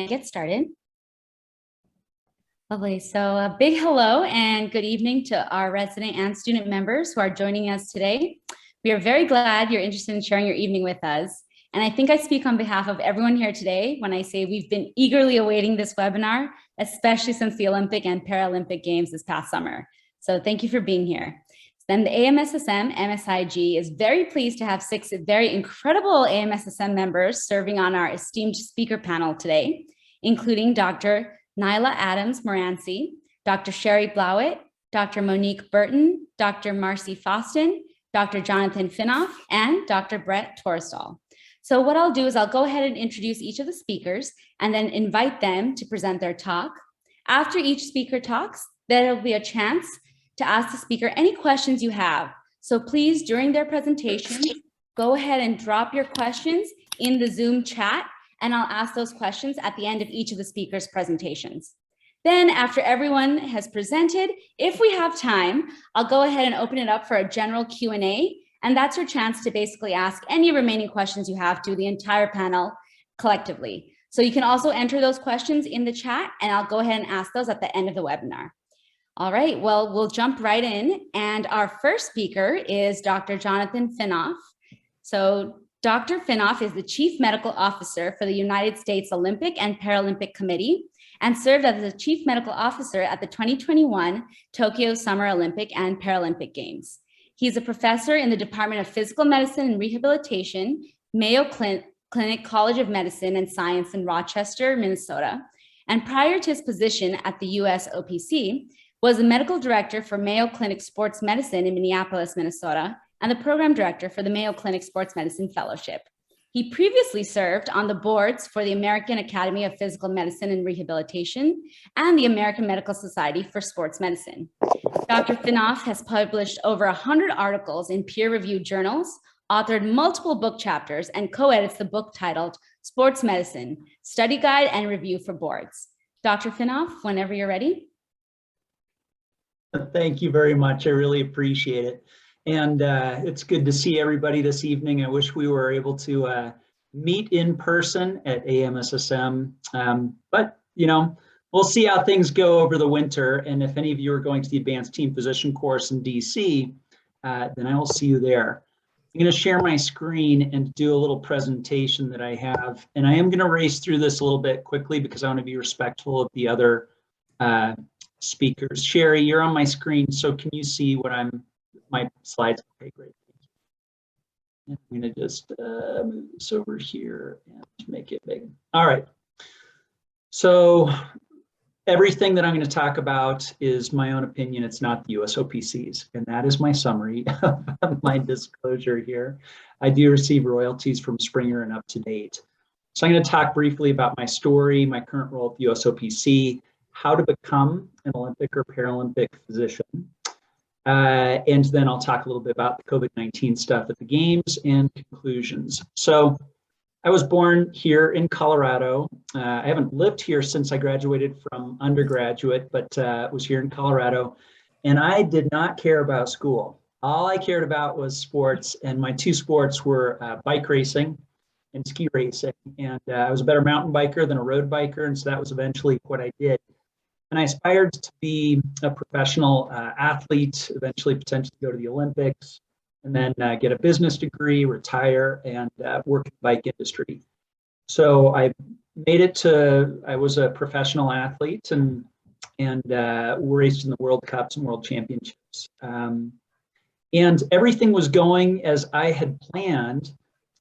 get started. Lovely. So a big hello and good evening to our resident and student members who are joining us today. We are very glad you're interested in sharing your evening with us. And I think I speak on behalf of everyone here today when I say we've been eagerly awaiting this webinar, especially since the Olympic and Paralympic Games this past summer. So thank you for being here. Then the AMSSM MSIG is very pleased to have 6 very incredible AMSSM members serving on our esteemed speaker panel today, including Dr. Nyla Adams Morancie, Dr. Cheri Blauwet, Dr. Monique Burton, Dr. Marcy Fosten, Dr. Jonathan Finnoff, and Dr. Brett Toresdahl. So what I'll do is I'll go ahead and introduce each of the speakers and then invite them to present their talk. After each speaker talks, there will be a chance to ask the speaker any questions you have. So please, during their presentation, go ahead and drop your questions in the Zoom chat, and I'll ask those questions at the end of each of the speakers' presentations. Then after everyone has presented, if we have time, I'll go ahead and open it up for a general Q&A, and that's your chance to basically ask any remaining questions you have to the entire panel collectively. So you can also enter those questions in the chat, and I'll go ahead and ask those at the end of the webinar. All right, well, we'll jump right in. And our first speaker is Dr. Jonathan Finnoff. So Dr. Finnoff is the Chief Medical Officer for the United States Olympic and Paralympic Committee and served as the Chief Medical Officer at the 2021 Tokyo Summer Olympic and Paralympic Games. He's a professor in the Department of Physical Medicine and Rehabilitation, Mayo Clinic College of Medicine and Science in Rochester, Minnesota. And prior to his position at the US OPC, was the medical director for Mayo Clinic Sports Medicine in Minneapolis, Minnesota, and the program director for the Mayo Clinic Sports Medicine Fellowship. He previously served on the boards for the American Academy of Physical Medicine and Rehabilitation and the American Medical Society for Sports Medicine. Dr. Finnoff has published over 100 articles in peer-reviewed journals, authored multiple book chapters, and co-edits the book titled Sports Medicine, Study Guide and Review for Boards. Dr. Finnoff, whenever you're ready. Thank you very much. I really appreciate it. And it's good to see everybody this evening. I wish we were able to meet in person at AMSSM. But, you know, we'll see how things go over the winter. And if any of you are going to the Advanced Team Physician course in DC, then I will see you there. I'm going to share my screen and do a little presentation that I have. And I am going to race through this a little bit quickly because I want to be respectful of the other speakers. Cheri, you're on my screen, so can you see what my slides? Okay, great. I'm going to just move this over here and make it big. All right. So everything that I'm going to talk about is my own opinion. It's not the USOPC's, and that is my summary of my disclosure here. I do receive royalties from Springer and Up to Date. So I'm going to talk briefly about my story, my current role at the USOPC, how to become an Olympic or Paralympic physician. And then I'll talk a little bit about the COVID-19 stuff at the games and conclusions. So I was born here in Colorado. I haven't lived here since I graduated from undergraduate, but was here in Colorado. And I did not care about school. All I cared about was sports. And my 2 sports were bike racing and ski racing. And I was a better mountain biker than a road biker. And so that was eventually what I did. And I aspired to be a professional athlete, eventually potentially go to the Olympics, and then get a business degree, retire, and work in the bike industry. So I made it to, I was a professional athlete and raced in the World Cups and World Championships. And everything was going as I had planned.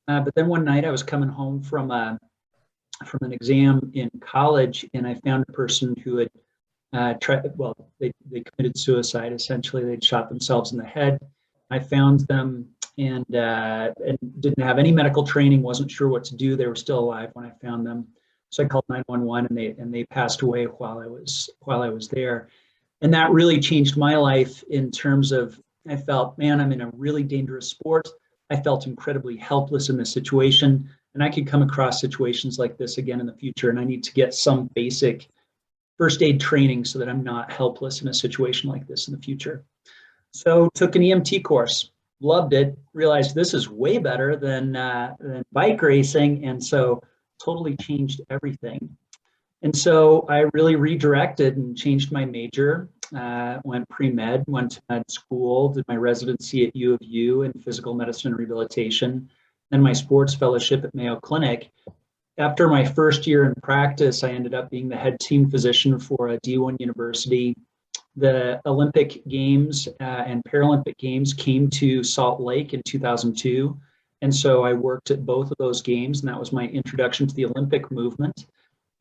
But then one night I was coming home from an exam in college, and I found a person who had they committed suicide. Essentially, they'd shot themselves in the head. I found them and didn't have any medical training, wasn't sure what to do. They were still alive when I found them. So I called 911 and they passed away while I was there. And that really changed my life in terms of, I felt, man, I'm in a really dangerous sport. I felt incredibly helpless in this situation, and I could come across situations like this again in the future. And I need to get some basic first aid training so that I'm not helpless in a situation like this in the future. So took an EMT course, loved it, realized this is way better than bike racing, and so totally changed everything. And so I really redirected and changed my major, went pre-med, went to med school, did my residency at U of U in physical medicine and rehabilitation, then my sports fellowship at Mayo Clinic. After my first year in practice, I ended up being the head team physician for a D1 university. The Olympic Games and Paralympic Games came to Salt Lake in 2002. And so I worked at both of those games, and that was my introduction to the Olympic movement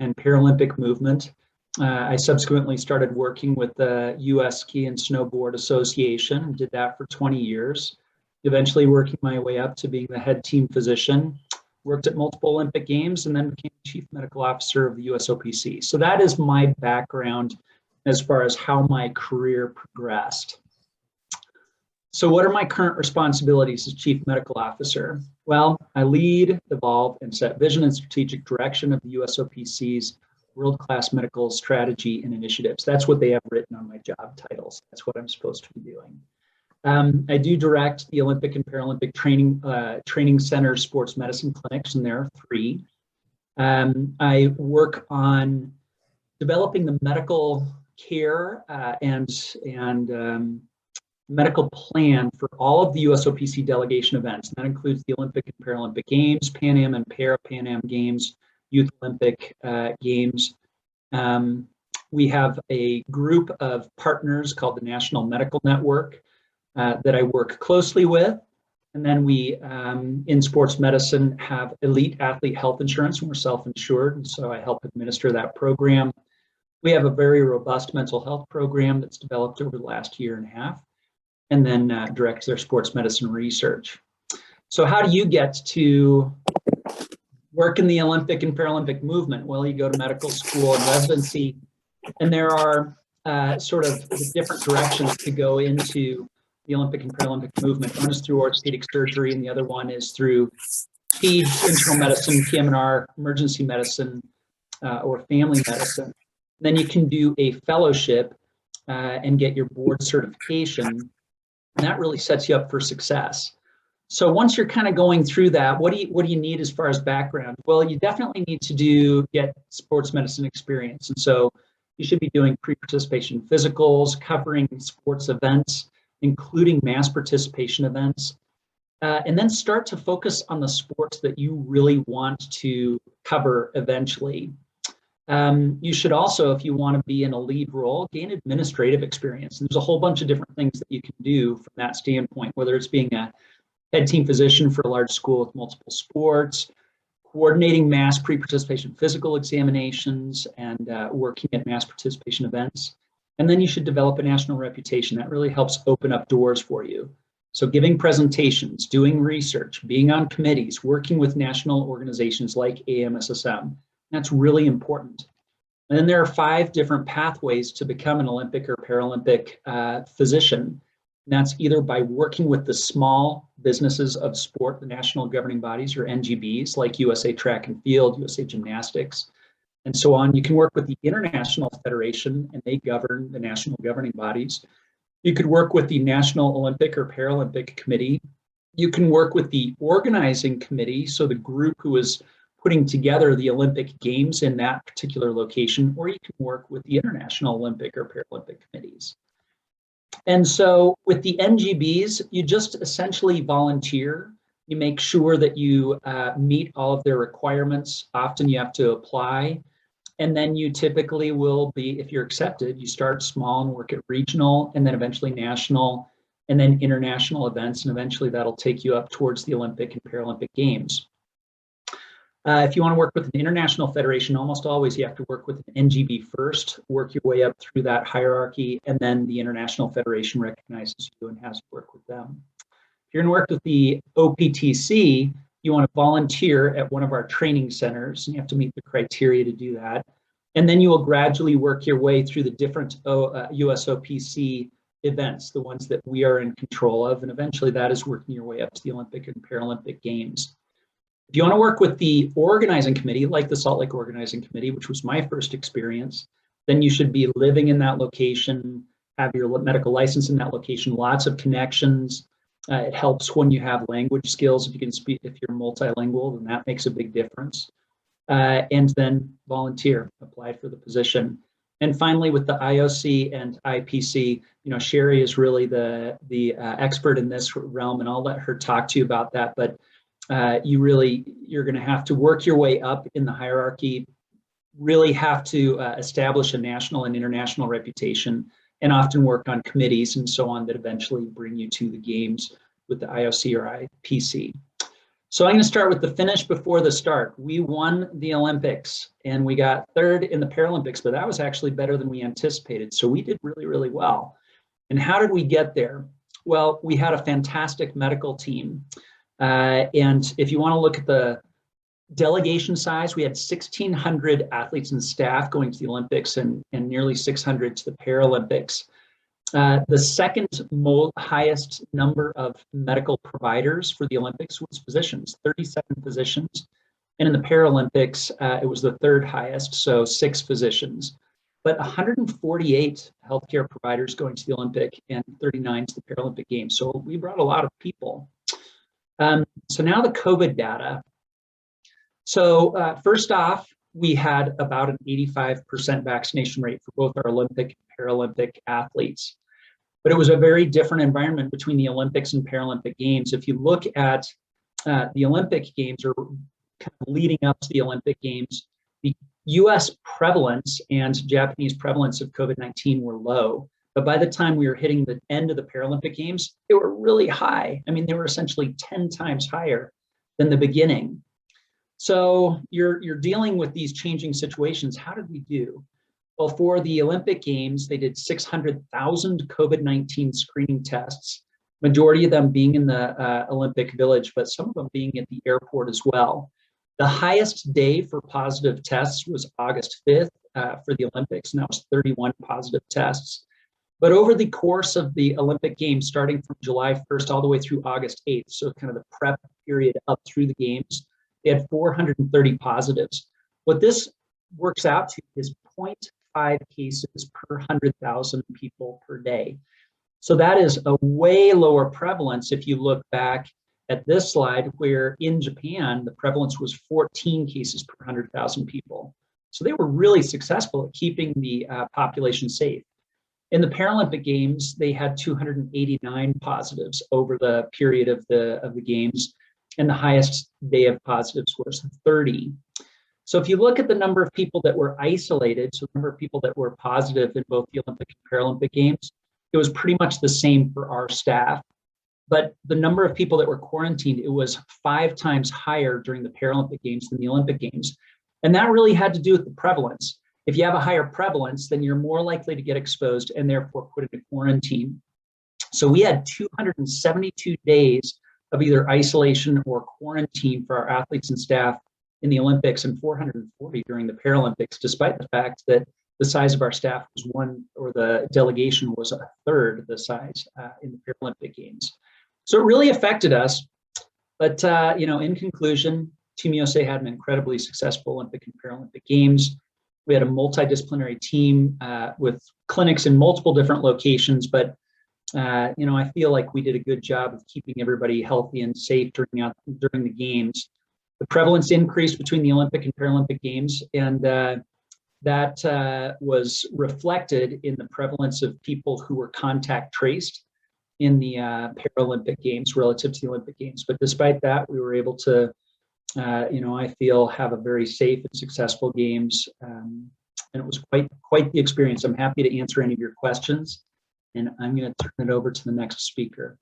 and Paralympic movement. I subsequently started working with the US Ski and Snowboard Association and did that for 20 years, eventually working my way up to being the head team physician, worked at multiple Olympic Games, and then became chief medical officer of the USOPC. So that is my background as far as how my career progressed. So what are my current responsibilities as chief medical officer? Well, I lead, evolve, and set vision and strategic direction of the USOPC's world-class medical strategy and initiatives. That's what they have written on my job titles. That's what I'm supposed to be doing. I do direct the Olympic and Paralympic training center sports medicine clinics, and there are 3. I work on developing the medical care and medical plan for all of the USOPC delegation events. And that includes the Olympic and Paralympic Games, Pan Am and Para-Pan Am Games, Youth Olympic Games. We have a group of partners called the National Medical Network that I work closely with. And then we, in sports medicine, have elite athlete health insurance, and we're self-insured, and so I help administer that program. We have a very robust mental health program that's developed over the last year and a half, and then directs their sports medicine research. So how do you get to work in the Olympic and Paralympic movement? Well, you go to medical school and residency, and there are sort of different directions to go into the Olympic and Paralympic movement. One is through orthopedic surgery, and the other one is through peds, internal medicine, PM&R, emergency medicine, or family medicine. Then you can do a fellowship and get your board certification, and that really sets you up for success. So once you're kind of going through that, what do you need as far as background? Well, you definitely need to get sports medicine experience, and so you should be doing pre-participation physicals, covering sports events, including mass participation events, and then start to focus on the sports that you really want to cover eventually. You should also, if you want to be in a lead role, gain administrative experience. And there's a whole bunch of different things that you can do from that standpoint, whether it's being a head team physician for a large school with multiple sports, coordinating mass pre-participation physical examinations, and working at mass participation events. And then you should develop a national reputation. That really helps open up doors for you. So giving presentations, doing research, being on committees, working with national organizations like AMSSM. That's really important. And then there are 5 different pathways to become an Olympic or Paralympic physician. And that's either by working with the small businesses of sport, the national governing bodies or NGBs, like USA Track and Field, USA Gymnastics, and so on. You can work with the International Federation, and they govern the national governing bodies. You could work with the National Olympic or Paralympic Committee. You can work with the organizing committee, so the group who is putting together the Olympic Games in that particular location, or you can work with the International Olympic or Paralympic committees. And so with the NGBs, you just essentially volunteer. You make sure that you meet all of their requirements. Often you have to apply. And then you typically will be, if you're accepted, you start small and work at regional, and then eventually national, and then international events. And eventually that'll take you up towards the Olympic and Paralympic Games. If you want to work with an international federation, almost always you have to work with an NGB first, work your way up through that hierarchy, and then the international federation recognizes you and has to work with them. If you're going to work with the OPTC, you want to volunteer at one of our training centers, and you have to meet the criteria to do that. And then you will gradually work your way through the different USOPC events, the ones that we are in control of, and eventually that is working your way up to the Olympic and Paralympic Games. If you want to work with the organizing committee, like the Salt Lake Organizing Committee, which was my first experience, then you should be living in that location, have your medical license in that location, lots of connections. It helps when you have language skills. If you can speak, if you're multilingual, then that makes a big difference. and then volunteer, apply for the position. And finally, with the IOC and IPC, Cheri is really the expert in this realm, and I'll let her talk to you about that. But you're going to have to work your way up in the hierarchy, really have to establish a national and international reputation, and often work on committees and so on that eventually bring you to the games with the IOC or IPC. So I'm going to start with the finish before the start. We won the Olympics and we got third in the Paralympics, but that was actually better than we anticipated. So we did really, really well. And how did we get there? Well, we had a fantastic medical team. And if you want to look at the delegation size, we had 1,600 athletes and staff going to the Olympics and nearly 600 to the Paralympics. The second highest number of medical providers for the Olympics was physicians, 37 physicians. And in the Paralympics, it was the third highest, so 6 physicians. But 148 healthcare providers going to the Olympic and 39 to the Paralympic Games. So we brought a lot of people. So now the COVID data. So first off, we had about an 85% vaccination rate for both our Olympic and Paralympic athletes. But it was a very different environment between the Olympics and Paralympic Games. If you look at the Olympic Games, or kind of leading up to the Olympic Games, the US prevalence and Japanese prevalence of COVID-19 were low. But by the time we were hitting the end of the Paralympic Games, they were really high. I mean, they were essentially 10 times higher than the beginning. So you're dealing with these changing situations. How did we do? Well, for the Olympic Games, they did 600,000 COVID-19 screening tests, majority of them being in the Olympic Village, but some of them being at the airport as well. The highest day for positive tests was August 5th for the Olympics, and that was 31 positive tests. But over the course of the Olympic Games, starting from July 1st all the way through August 8th, so kind of the prep period up through the Games, they had 430 positives. What this works out to is 0.5 cases per 100,000 people per day. So that is a way lower prevalence if you look back at this slide, where in Japan, the prevalence was 14 cases per 100,000 people. So they were really successful at keeping the population safe. In the Paralympic Games, they had 289 positives over the period of the Games, and the highest day of positives was 30. So if you look at the number of people that were isolated, so the number of people that were positive in both the Olympic and Paralympic Games, it was pretty much the same for our staff. But the number of people that were quarantined, it was 5 times higher during the Paralympic Games than the Olympic Games. And that really had to do with the prevalence. If you have a higher prevalence, then you're more likely to get exposed and therefore put into quarantine. So we had 272 days of either isolation or quarantine for our athletes and staff in the Olympics, and 440 during the Paralympics, despite the fact that the size of our staff was the delegation was a third the size in the Paralympic Games. So it really affected us. But in conclusion, Team USA had an incredibly successful Olympic and Paralympic Games. We had a multidisciplinary team with clinics in multiple different locations, but I feel like we did a good job of keeping everybody healthy and safe during the Games. The prevalence increased between the Olympic and Paralympic Games, and that was reflected in the prevalence of people who were contact traced in the Paralympic Games relative to the Olympic Games. But despite that, we were able to, I feel, have a very safe and successful Games, and it was quite the experience. I'm happy to answer any of your questions, and I'm going to turn it over to the next speaker.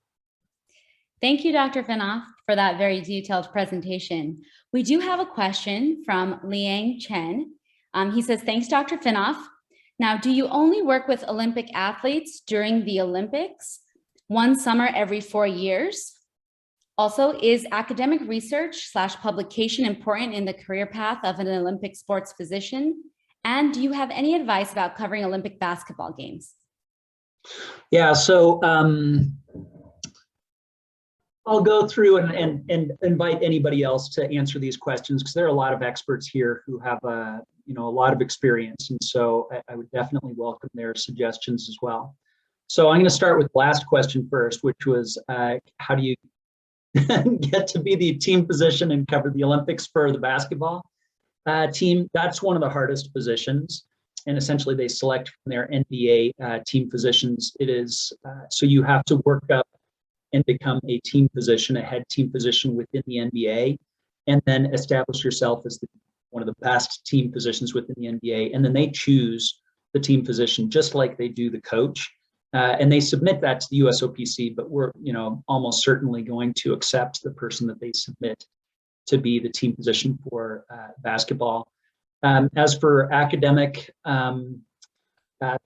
Thank you, Dr. Finnoff, for that very detailed presentation. We do have a question from Liang Chen. He says, thanks, Dr. Finnoff. Now, do you only work with Olympic athletes during the Olympics, one summer every 4 years? Also, is academic research / publication important in the career path of an Olympic sports physician? And do you have any advice about covering Olympic basketball games? Yeah, so I'll go through and invite anybody else to answer these questions, because there are a lot of experts here who have a lot of experience, and so I would definitely welcome their suggestions as well. So I'm going to start with the last question first, which was how do you get to be the team physician and cover the Olympics for the basketball? Team, that's one of the hardest positions. And essentially they select from their NBA team physicians. It is, so you have to work up and become a team physician, a head team physician within the NBA, and then establish yourself as one of the best team physicians within the NBA. And then they choose the team physician just like they do the coach. And they submit that to the USOPC, but we're, almost certainly going to accept the person that they submit to be the team physician for basketball. As for academic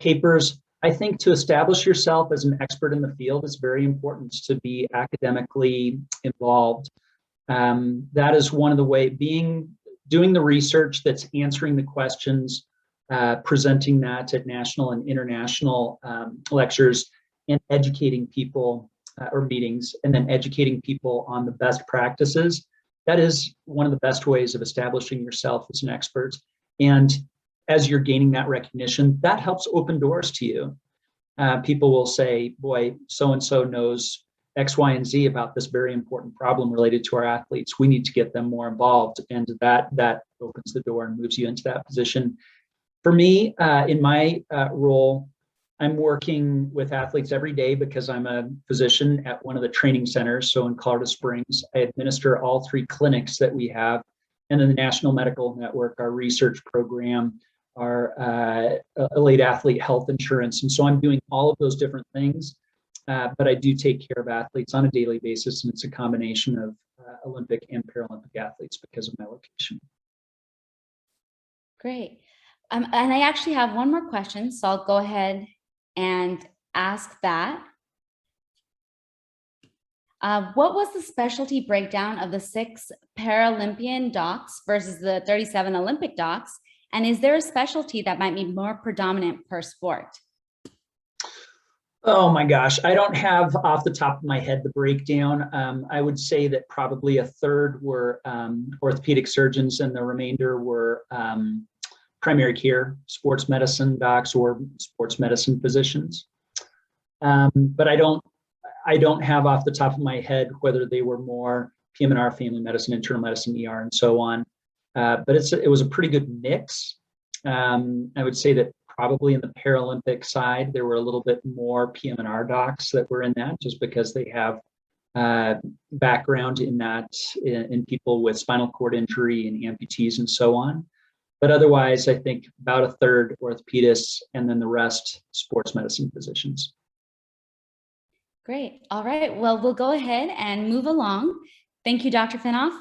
papers, I think to establish yourself as an expert in the field is very important to be academically involved. That is one of the ways, doing the research that's answering the questions, presenting that at national and international lectures, and educating people or meetings, and then educating people on the best practices. That is one of the best ways of establishing yourself as an expert. And as you're gaining that recognition, that helps open doors to you. People will say, boy, so-and-so knows X, Y, and Z about this very important problem related to our athletes. We need to get them more involved. And that opens the door and moves you into that position. For me, in my role, I'm working with athletes every day because I'm a physician at one of the training centers. So in Colorado Springs, I administer all 3 clinics that we have. And then the National Medical Network, our research program, our elite athlete health insurance. And so I'm doing all of those different things, but I do take care of athletes on a daily basis. And it's a combination of Olympic and Paralympic athletes because of my location. Great. And I actually have one more question, so I'll go ahead and ask that. What was the specialty breakdown of the 6 Paralympian docs versus the 37 Olympic docs? And is there a specialty that might be more predominant per sport? Oh my gosh, I don't have off the top of my head the breakdown. I would say that probably a third were orthopedic surgeons and the remainder were primary care, sports medicine docs, or sports medicine physicians. But I don't have off the top of my head whether they were more PM&R, family medicine, internal medicine, ER, and so on. But it was a pretty good mix. I would say that probably in the Paralympic side, there were a little bit more PM&R docs that were in that, just because they have background in that, in people with spinal cord injury and amputees and so on. But otherwise, I think about a third orthopedists and then the rest sports medicine physicians. Great. All right. Well, we'll go ahead and move along. Thank you, Dr. Finnoff.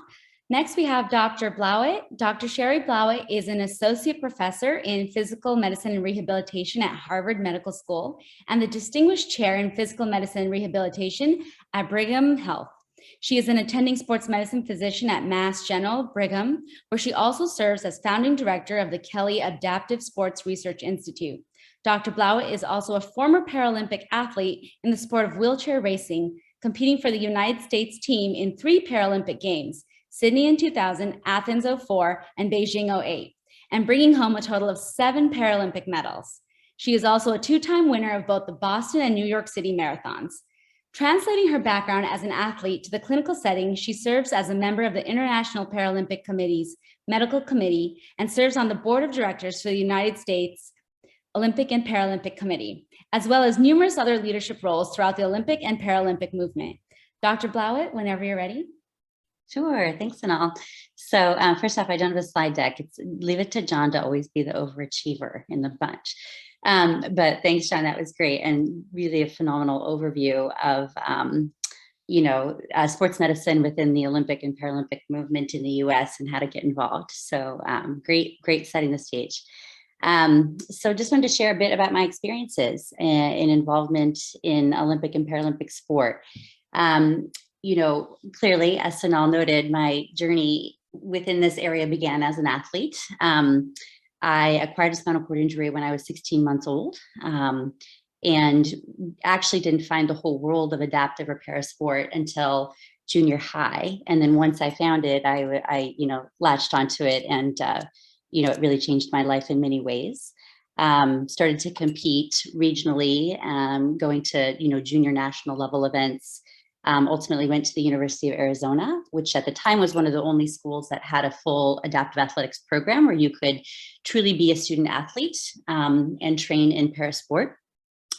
Next, we have Dr. Blauwet. Dr. Cheri Blauwet is an associate professor in physical medicine and rehabilitation at Harvard Medical School and the distinguished chair in physical medicine and rehabilitation at Brigham Health. She is an attending sports medicine physician at Mass General Brigham, where she also serves as founding director of the Kelly Adaptive Sports Research Institute. Dr. Blauwet is also a former Paralympic athlete in the sport of wheelchair racing, competing for the United States team in 3 Paralympic Games, Sydney in 2000, Athens 04, and Beijing 08, and bringing home a total of 7 Paralympic medals. She is also a 2-time winner of both the Boston and New York City marathons. Translating her background as an athlete to the clinical setting, she serves as a member of the International Paralympic Committee's Medical Committee and serves on the board of directors for the United States Olympic and Paralympic Committee, as well as numerous other leadership roles throughout the Olympic and Paralympic movement. Dr. Blauwet, whenever you're ready. Sure, thanks, Sonal. So first off, I don't have a slide deck. Leave it to John to always be the overachiever in the bunch. But thanks, John, that was great and really a phenomenal overview of sports medicine within the Olympic and Paralympic movement in the US and how to get involved. So great setting the stage. So just wanted to share a bit about my experiences in involvement in Olympic and Paralympic sport. Clearly, as Sonal noted, my journey within this area began as an athlete. I acquired a spinal cord injury when I was 16 months old, and actually didn't find the whole world of adaptive repair sport until junior high. And then once I found it, I latched onto it, and it really changed my life in many ways. Started to compete regionally, going to junior national level events. Ultimately went to the University of Arizona, which at the time was one of the only schools that had a full adaptive athletics program where you could truly be a student athlete and train in parasport.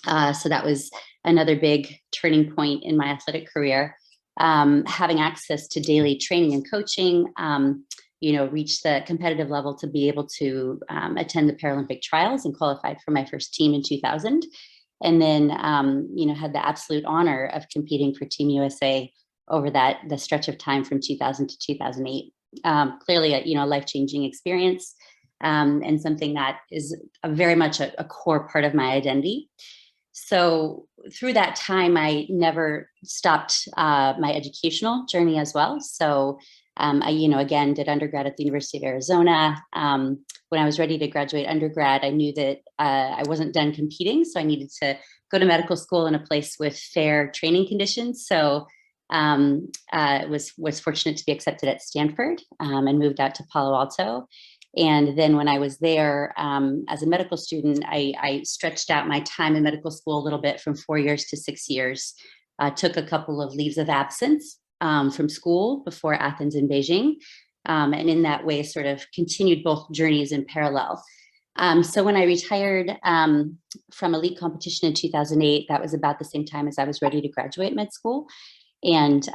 So that was another big turning point in my athletic career. Having access to daily training and coaching, reached the competitive level to be able to attend the Paralympic trials and qualified for my first team in 2000. And then, had the absolute honor of competing for Team USA over the stretch of time from 2000 to 2008. Clearly, a life-changing experience and something that is very much a core part of my identity. So through that time, I never stopped my educational journey as well. So I, again, did undergrad at the University of Arizona. When I was ready to graduate undergrad, I knew that I wasn't done competing, so I needed to go to medical school in a place with fair training conditions. So was fortunate to be accepted at Stanford and moved out to Palo Alto. And then when I was there as a medical student, I stretched out my time in medical school a little bit from 4 years to 6 years. Took a couple of leaves of absence from school before Athens and Beijing. And in that way, sort of continued both journeys in parallel. So when I retired from elite competition in 2008, that was about the same time as I was ready to graduate med school. And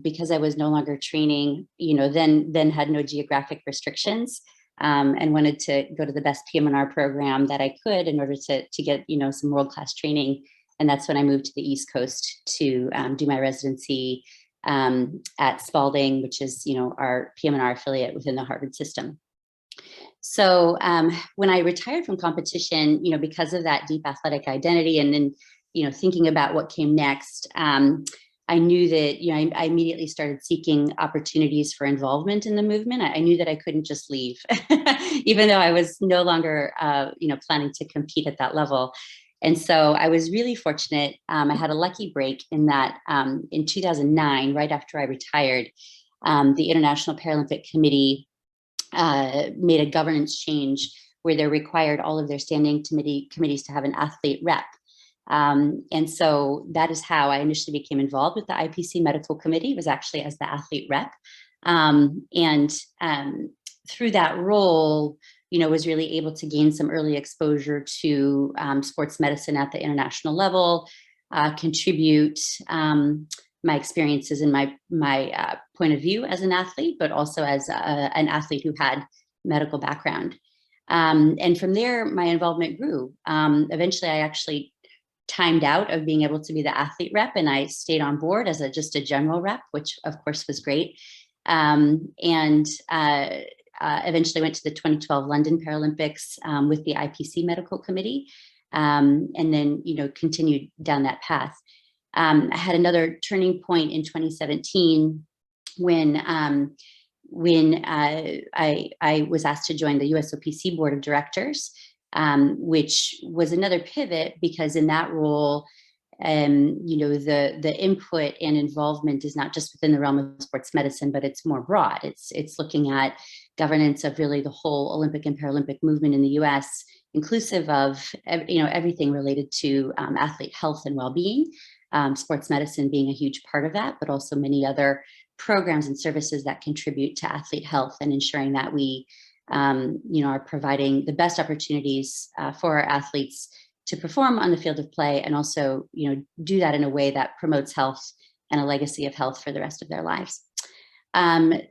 because I was no longer training, then had no geographic restrictions and wanted to go to the best PM&R program that I could in order to get, some world-class training. And that's when I moved to the East Coast to do my residency at Spalding, which is, our PM&R affiliate within the Harvard system. So when I retired from competition, because of that deep athletic identity and then, thinking about what came next, I knew that, I immediately started seeking opportunities for involvement in the movement. I knew that I couldn't just leave, even though I was no longer, planning to compete at that level. And so I was really fortunate. I had a lucky break in that in 2009, right after I retired, the International Paralympic Committee made a governance change where they required all of their standing committees to have an athlete rep. And so that is how I initially became involved with the Ipc Medical Committee, was actually as the athlete rep. And through that role, was really able to gain some early exposure to sports medicine at the international level, contribute my experiences and my point of view as an athlete, but also as an athlete who had medical background. And from there, my involvement grew. Eventually, I actually timed out of being able to be the athlete rep, and I stayed on board as just a general rep, which of course was great. Eventually went to the 2012 London Paralympics with the Ipc Medical Committee, and then continued down that path. I had another turning point in 2017 when I was asked to join the USOPC Board of Directors, which was another pivot because in that role, the input and involvement is not just within the realm of sports medicine, but it's more broad. It's looking at governance of really the whole Olympic and Paralympic movement in the US, inclusive of everything related to athlete health and well-being, sports medicine being a huge part of that, but also many other programs and services that contribute to athlete health and ensuring that we are providing the best opportunities for our athletes to perform on the field of play, and also, do that in a way that promotes health and a legacy of health for the rest of their lives.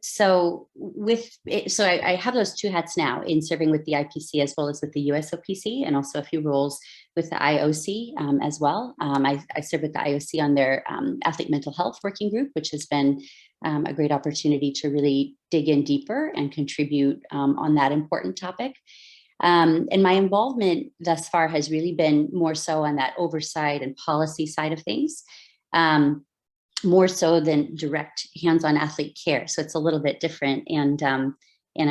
So I have those two hats now in serving with the IPC as well as with the USOPC, and also a few roles with the IOC as well. I serve with the IOC on their athlete mental health working group, which has been a great opportunity to really dig in deeper and contribute on that important topic. And my involvement thus far has really been more so on that oversight and policy side of things, more so than direct hands-on athlete care. So it's a little bit different. And I'm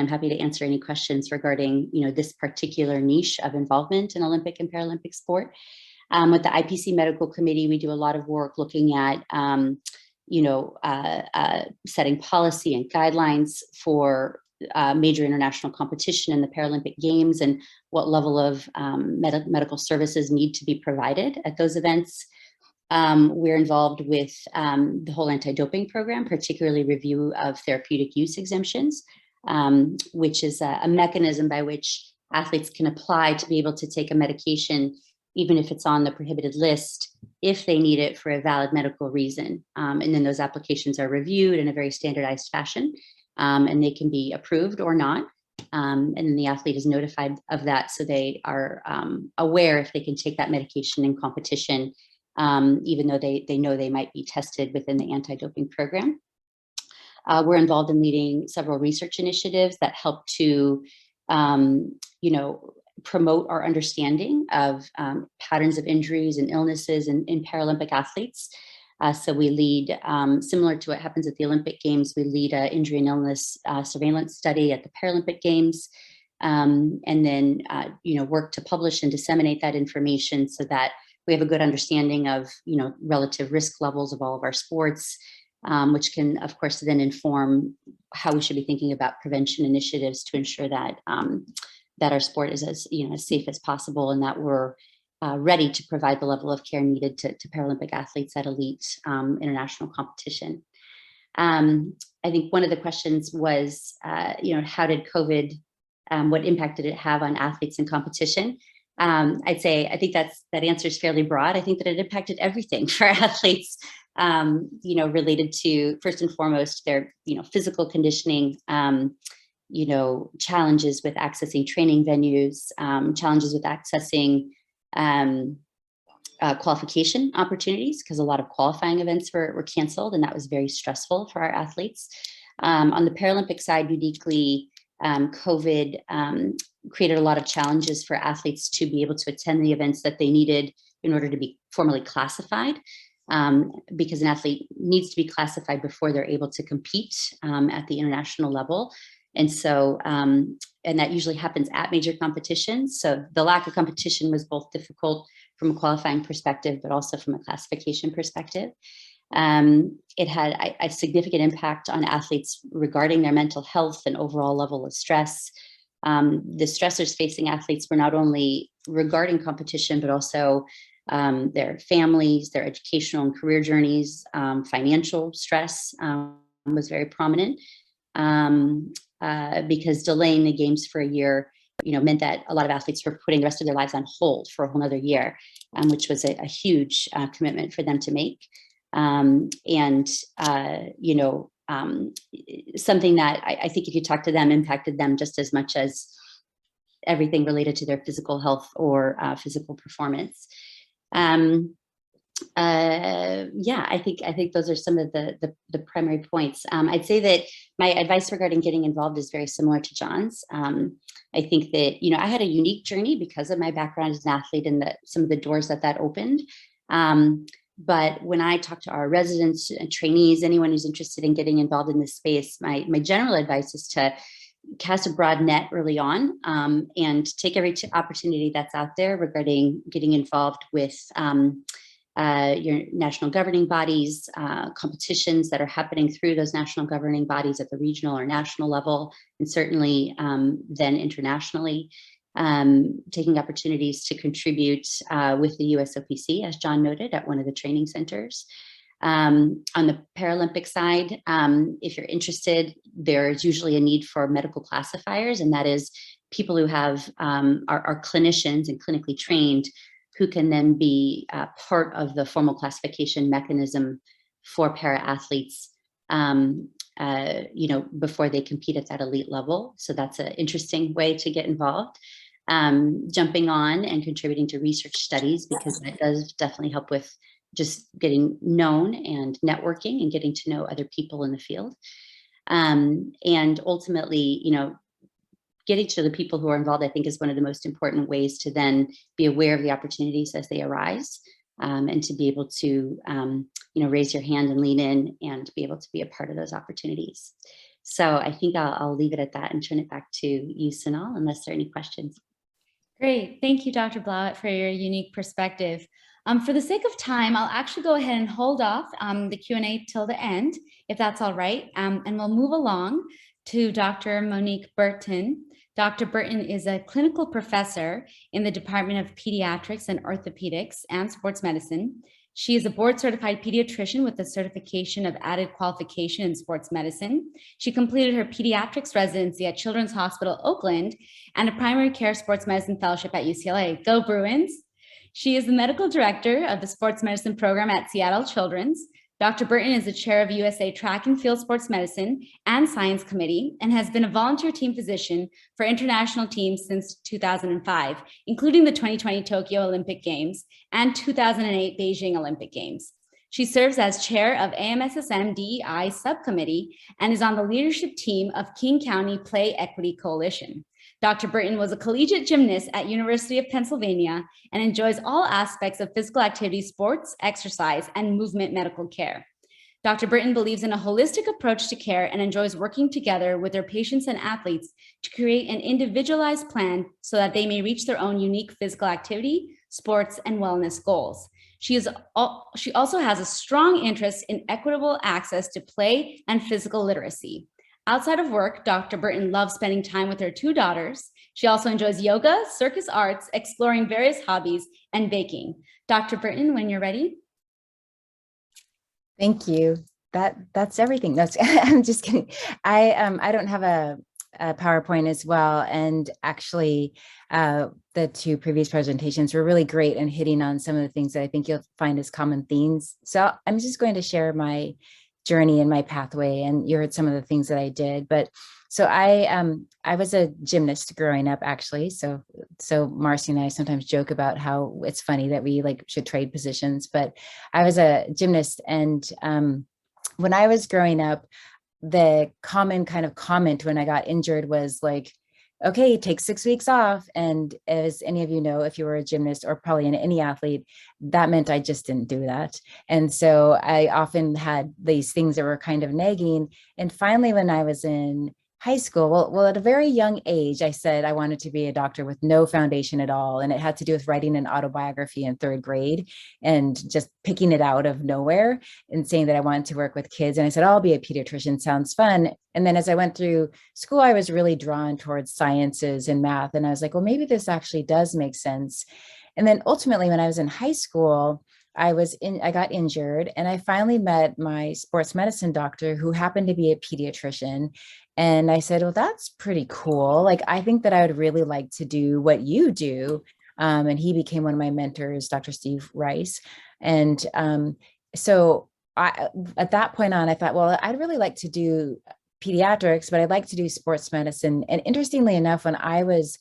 happy to answer any questions regarding, this particular niche of involvement in Olympic and Paralympic sport. With the Ipc Medical Committee, we do a lot of work looking at, setting policy and guidelines for major international competition in the Paralympic Games and what level of medical services need to be provided at those events. We're involved with the whole anti-doping program, particularly review of therapeutic use exemptions, which is a mechanism by which athletes can apply to be able to take a medication, even if it's on the prohibited list, if they need it for a valid medical reason. And then those applications are reviewed in a very standardized fashion, and they can be approved or not. And then the athlete is notified of that, so they are aware if they can take that medication in competition, even though they know they might be tested within the anti-doping program. We're involved in leading several research initiatives that help to, promote our understanding of patterns of injuries and illnesses in Paralympic athletes. So we lead, similar to what happens at the Olympic Games, we lead an injury and illness surveillance study at the Paralympic Games, and then, work to publish and disseminate that information so that we have a good understanding of, relative risk levels of all of our sports, which can, of course, then inform how we should be thinking about prevention initiatives to ensure that that our sport is as safe as possible, and that we're ready to provide the level of care needed to Paralympic athletes at elite international competition. I think one of the questions was, how did COVID, what impact did it have on athletes in competition? I'd say, I think that answer is fairly broad. I think that it impacted everything for athletes, related to, first and foremost, their, physical conditioning, challenges with accessing training venues, challenges with accessing qualification opportunities, because a lot of qualifying events were canceled, and that was very stressful for our athletes. On the Paralympic side, uniquely, COVID created a lot of challenges for athletes to be able to attend the events that they needed in order to be formally classified, because an athlete needs to be classified before they're able to compete at the international level. And so, and that usually happens at major competitions. So the lack of competition was both difficult from a qualifying perspective, but also from a classification perspective. It had a significant impact on athletes regarding their mental health and overall level of stress. The stressors facing athletes were not only regarding competition, but also their families, their educational and career journeys. Financial stress was very prominent, because delaying the games for a year, meant that a lot of athletes were putting the rest of their lives on hold for a whole other year, which was a huge commitment for them to make. Something that I think if you talk to them impacted them just as much as everything related to their physical health or physical performance. I think those are some of the primary points. I'd say that my advice regarding getting involved is very similar to John's. I think that, I had a unique journey because of my background as an athlete and some of the doors that opened. But when I talk to our residents and trainees, anyone who's interested in getting involved in this space, my general advice is to cast a broad net early on, and take every opportunity that's out there regarding getting involved with your national governing bodies, competitions that are happening through those national governing bodies at the regional or national level, and certainly then internationally. Taking opportunities to contribute with the USOPC, as John noted, at one of the training centers. On the Paralympic side, if you're interested, there's usually a need for medical classifiers, and that is people who have are clinicians and clinically trained, who can then be part of the formal classification mechanism for para-athletes, before they compete at that elite level. So that's an interesting way to get involved. Jumping on and contributing to research studies, because that does definitely help with just getting known and networking and getting to know other people in the field. And ultimately, getting to the people who are involved, I think, is one of the most important ways to then be aware of the opportunities as they arise, and to be able to, raise your hand and lean in and be able to be a part of those opportunities. So I think I'll leave it at that and turn it back to you, Sonal, unless there are any questions. Great. Thank you, Dr. Blauwet, for your unique perspective. For the sake of time, I'll actually go ahead and hold off the Q&A till the end, if that's all right. And we'll move along to Dr. Monique Burton. Dr. Burton is a clinical professor in the Department of Pediatrics and Orthopedics and Sports Medicine. She is a board-certified pediatrician with a certification of added qualification in sports medicine. She completed her pediatrics residency at Children's Hospital Oakland and a primary care sports medicine fellowship at UCLA. Go Bruins! She is the medical director of the sports medicine program at Seattle Children's. Dr. Burton is the chair of USA Track and Field Sports Medicine and Science Committee and has been a volunteer team physician for international teams since 2005, including the 2020 Tokyo Olympic Games and 2008 Beijing Olympic Games. She serves as chair of AMSSM DEI subcommittee and is on the leadership team of King County Play Equity Coalition. Dr. Burton was a collegiate gymnast at University of Pennsylvania and enjoys all aspects of physical activity, sports, exercise, and movement medical care. Dr. Burton believes in a holistic approach to care and enjoys working together with their patients and athletes to create an individualized plan so that they may reach their own unique physical activity, sports, and wellness goals. She also has a strong interest in equitable access to play and physical literacy. Outside of work, Dr. Burton loves spending time with her 2 daughters. She also enjoys yoga, circus arts, exploring various hobbies, and baking. Dr. Burton, when you're ready. Thank you. That's everything. I'm just kidding. I don't have a PowerPoint as well, and actually the 2 previous presentations were really great and hitting on some of the things that I think you'll find as common themes. So I'm just going to share my journey and my pathway, and you heard some of the things that I did. But so I was a gymnast growing up, actually. So Marcy and I sometimes joke about how it's funny that we should trade positions, but I was a gymnast. And when I was growing up, the common kind of comment when I got injured was like, okay, take 6 weeks off. And as any of you know, if you were a gymnast or probably any athlete, that meant I just didn't do that. And so I often had these things that were kind of nagging. And finally, when I was in high school, well, at a very young age, I said I wanted to be a doctor with no foundation at all. And it had to do with writing an autobiography in 3rd grade and just picking it out of nowhere and saying that I wanted to work with kids. And I said, I'll be a pediatrician, sounds fun. And then as I went through school, I was really drawn towards sciences and math. And I was like, well, maybe this actually does make sense. And then ultimately, when I was in high school, I got injured, and I finally met my sports medicine doctor, who happened to be a pediatrician. And I said, well, that's pretty cool. I think that I would really like to do what you do. And he became one of my mentors, Dr. Steve Rice. And so at that point on, I thought, well, I'd really like to do pediatrics, but I'd like to do sports medicine. And interestingly enough, when I was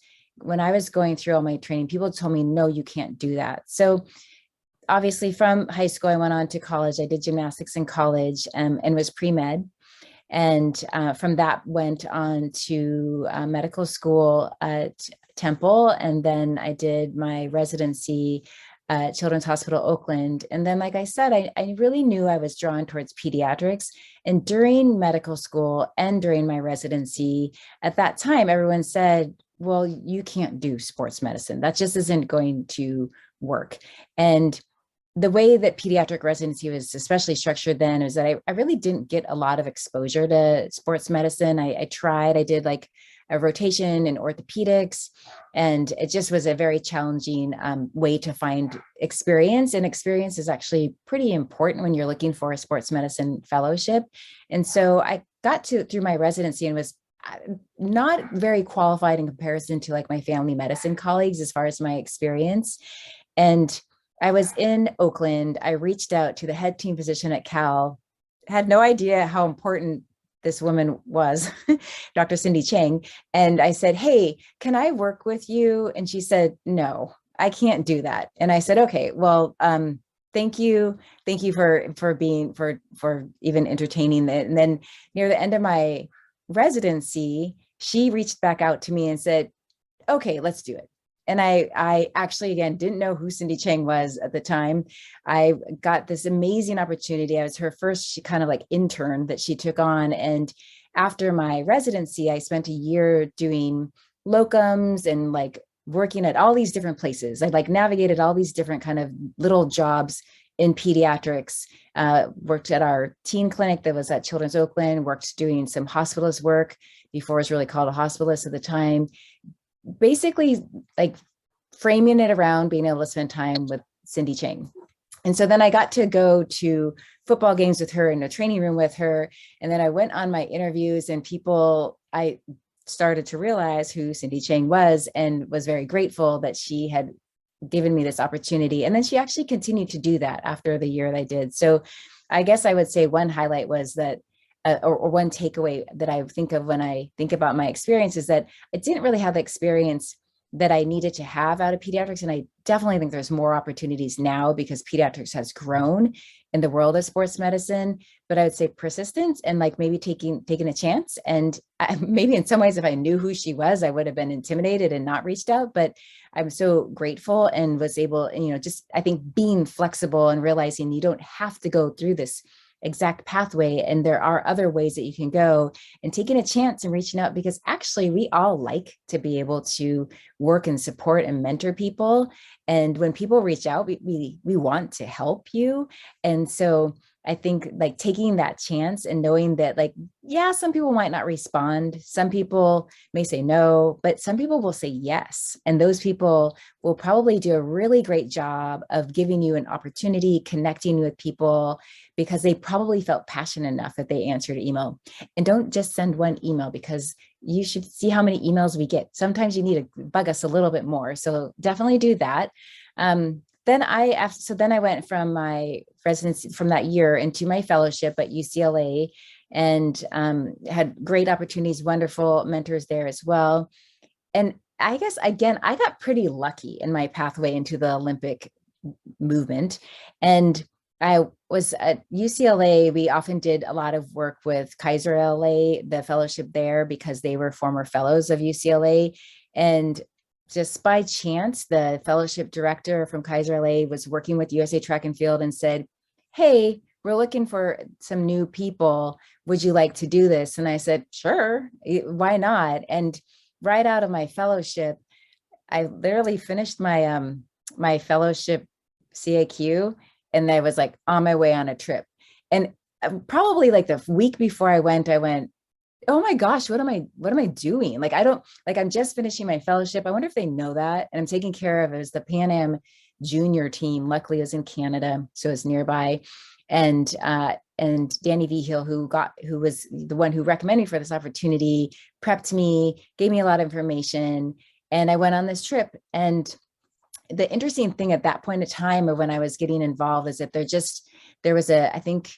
going through all my training, people told me, no, you can't do that. So obviously from high school, I went on to college. I did gymnastics in college and was pre-med. And from that went on to medical school at Temple. And then I did my residency at Children's Hospital Oakland. And then, like I said, I really knew I was drawn towards pediatrics. And during medical school and during my residency, at that time, everyone said, well, you can't do sports medicine. That just isn't going to work. And the way that pediatric residency was especially structured then is that I really didn't get a lot of exposure to sports medicine. I did a rotation in orthopedics, and it just was a very challenging way to find experience. And experience is actually pretty important when you're looking for a sports medicine fellowship. And so I got through my residency and was not very qualified in comparison to my family medicine colleagues as far as my experience. And I was in Oakland. I reached out to the head team physician at Cal, had no idea how important this woman was, Dr. Cindy Chang. And I said, hey, can I work with you? And she said, no, I can't do that. And I said, okay, well, thank you. Thank you for even entertaining it. And then near the end of my residency, she reached back out to me and said, okay, let's do it. And I actually, again, didn't know who Cindy Chang was at the time. I got this amazing opportunity. I was her first kind of intern that she took on. And after my residency, I spent a year doing locums and working at all these different places. I navigated all these different kind of little jobs in pediatrics, worked at our teen clinic that was at Children's Oakland, worked doing some hospitalist work before it was really called a hospitalist at the time. Basically framing it around being able to spend time with Cindy Chang. And so then I got to go to football games with her in a training room with her. And then I went on my interviews, and I started to realize who Cindy Chang was, and was very grateful that she had given me this opportunity. And then she actually continued to do that after the year that I did. So I guess I would say one highlight was that, or one takeaway that I think of when I think about my experience, is that I didn't really have the experience that I needed to have out of pediatrics. And I definitely think there's more opportunities now because pediatrics has grown in the world of sports medicine. But I would say persistence and like maybe taking a chance. And maybe in some ways, if I knew who she was, I would have been intimidated and not reached out. But I'm so grateful and was able, just I think being flexible and realizing you don't have to go through this exact pathway, and there are other ways that you can go, and taking a chance and reaching out, because actually we all like to be able to work and support and mentor people. And when people reach out, we want to help you. And so I think like taking that chance and knowing that like, yeah, some people might not respond. Some people may say no, but some people will say yes. And those people will probably do a really great job of giving you an opportunity, connecting with people, because they probably felt passionate enough that they answered an email. And don't just send one email, because you should see how many emails we get. Sometimes you need to bug us a little bit more. So definitely do that. Then I went from my residency from that year into my fellowship at UCLA, and had great opportunities, wonderful mentors there as well. And I guess, again, I got pretty lucky in my pathway into the Olympic movement. And I was at UCLA. We often did a lot of work with Kaiser LA, the fellowship there, because they were former fellows of UCLA. And just by chance, the fellowship director from Kaiser LA was working with USA Track and Field and said, hey, we're looking for some new people. Would you like to do this? And I said, sure, why not? And right out of my fellowship, I literally finished my my fellowship CAQ, and I was like on my way on a trip. And probably like the week before I went, oh my gosh, what am I doing? Like, I'm just finishing my fellowship. I wonder if they know that. And I'm taking care of it was the Pan Am junior team. Luckily it was in Canada, so it's nearby. And Danny Vigil, who was the one who recommended me for this opportunity, prepped me, gave me a lot of information. And I went on this trip. And the interesting thing at that point in time of when I was getting involved is that there was I think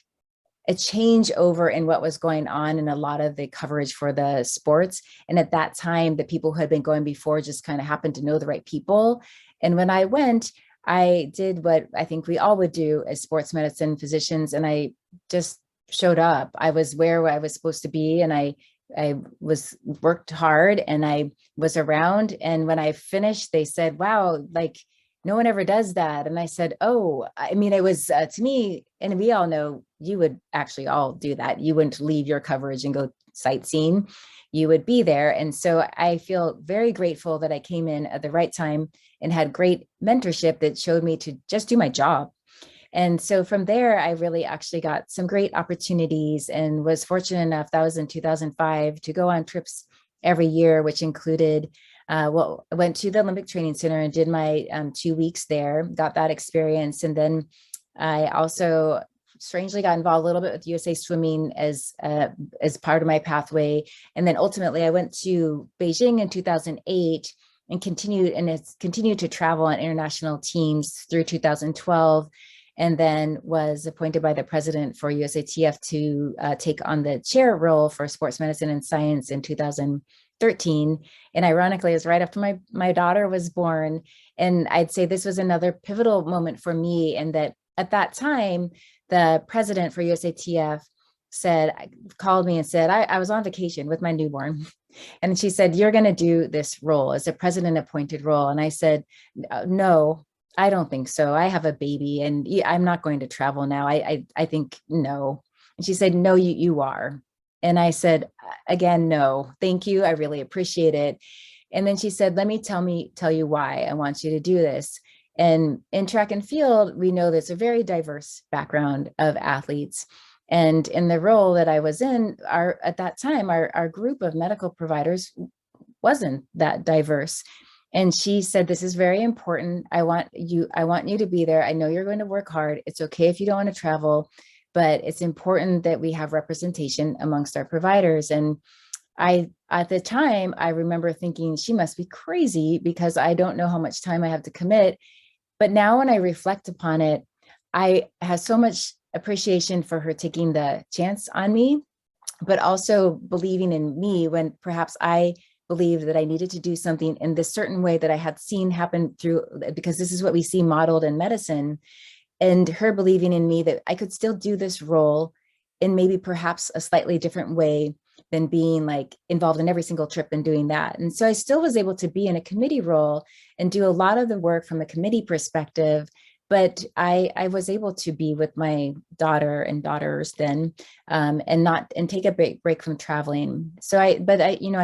a changeover in what was going on in a lot of the coverage for the sports. And at that time, the people who had been going before just kind of happened to know the right people. And when I went, I did what I think we all would do as sports medicine physicians. And I just showed up. I was where I was supposed to be. And I worked hard, and I was around. And when I finished, they said, wow, like, no one ever does that. And I said, oh, I mean, it was to me, and we all know you would actually all do that. You wouldn't leave your coverage and go sightseeing. You would be there. And so I feel very grateful that I came in at the right time and had great mentorship that showed me to just do my job. And so from there, I really actually got some great opportunities and was fortunate enough, that was in 2005, to go on trips every year, which included I went to the Olympic Training Center and did my 2 weeks there, got that experience. And then I also strangely got involved a little bit with USA Swimming as part of my pathway. And then ultimately I went to Beijing in 2008 and continued to travel on international teams through 2012. And then was appointed by the president for USATF to take on the chair role for sports medicine and science in 2013. And ironically, it was right after my daughter was born. And I'd say this was another pivotal moment for me, in that at that time, the president for USATF called me and said, I was on vacation with my newborn. And she said, you're going to do this role as a president appointed role. And I said, no, I don't think so. I have a baby and I'm not going to travel now. I think no. And she said, no, you are. And I said, again, no, thank you. I really appreciate it. And then she said, let me tell you why I want you to do this. And in track and field, we know there's a very diverse background of athletes. And in the role that I was in, at that time, our group of medical providers wasn't that diverse. And she said, this is very important. I want you to be there. I know you're going to work hard. It's okay if you don't want to travel, but it's important that we have representation amongst our providers. And at the time, I remember thinking she must be crazy because I don't know how much time I have to commit. But now when I reflect upon it, I have so much appreciation for her taking the chance on me, but also believing in me when perhaps I believed that I needed to do something in this certain way that I had seen happen through, because this is what we see modeled in medicine, and her believing in me that I could still do this role in maybe perhaps a slightly different way than being like involved in every single trip and doing that. And so I still was able to be in a committee role and do a lot of the work from a committee perspective. But I was able to be with my daughter and daughters then, and take a break from traveling. So I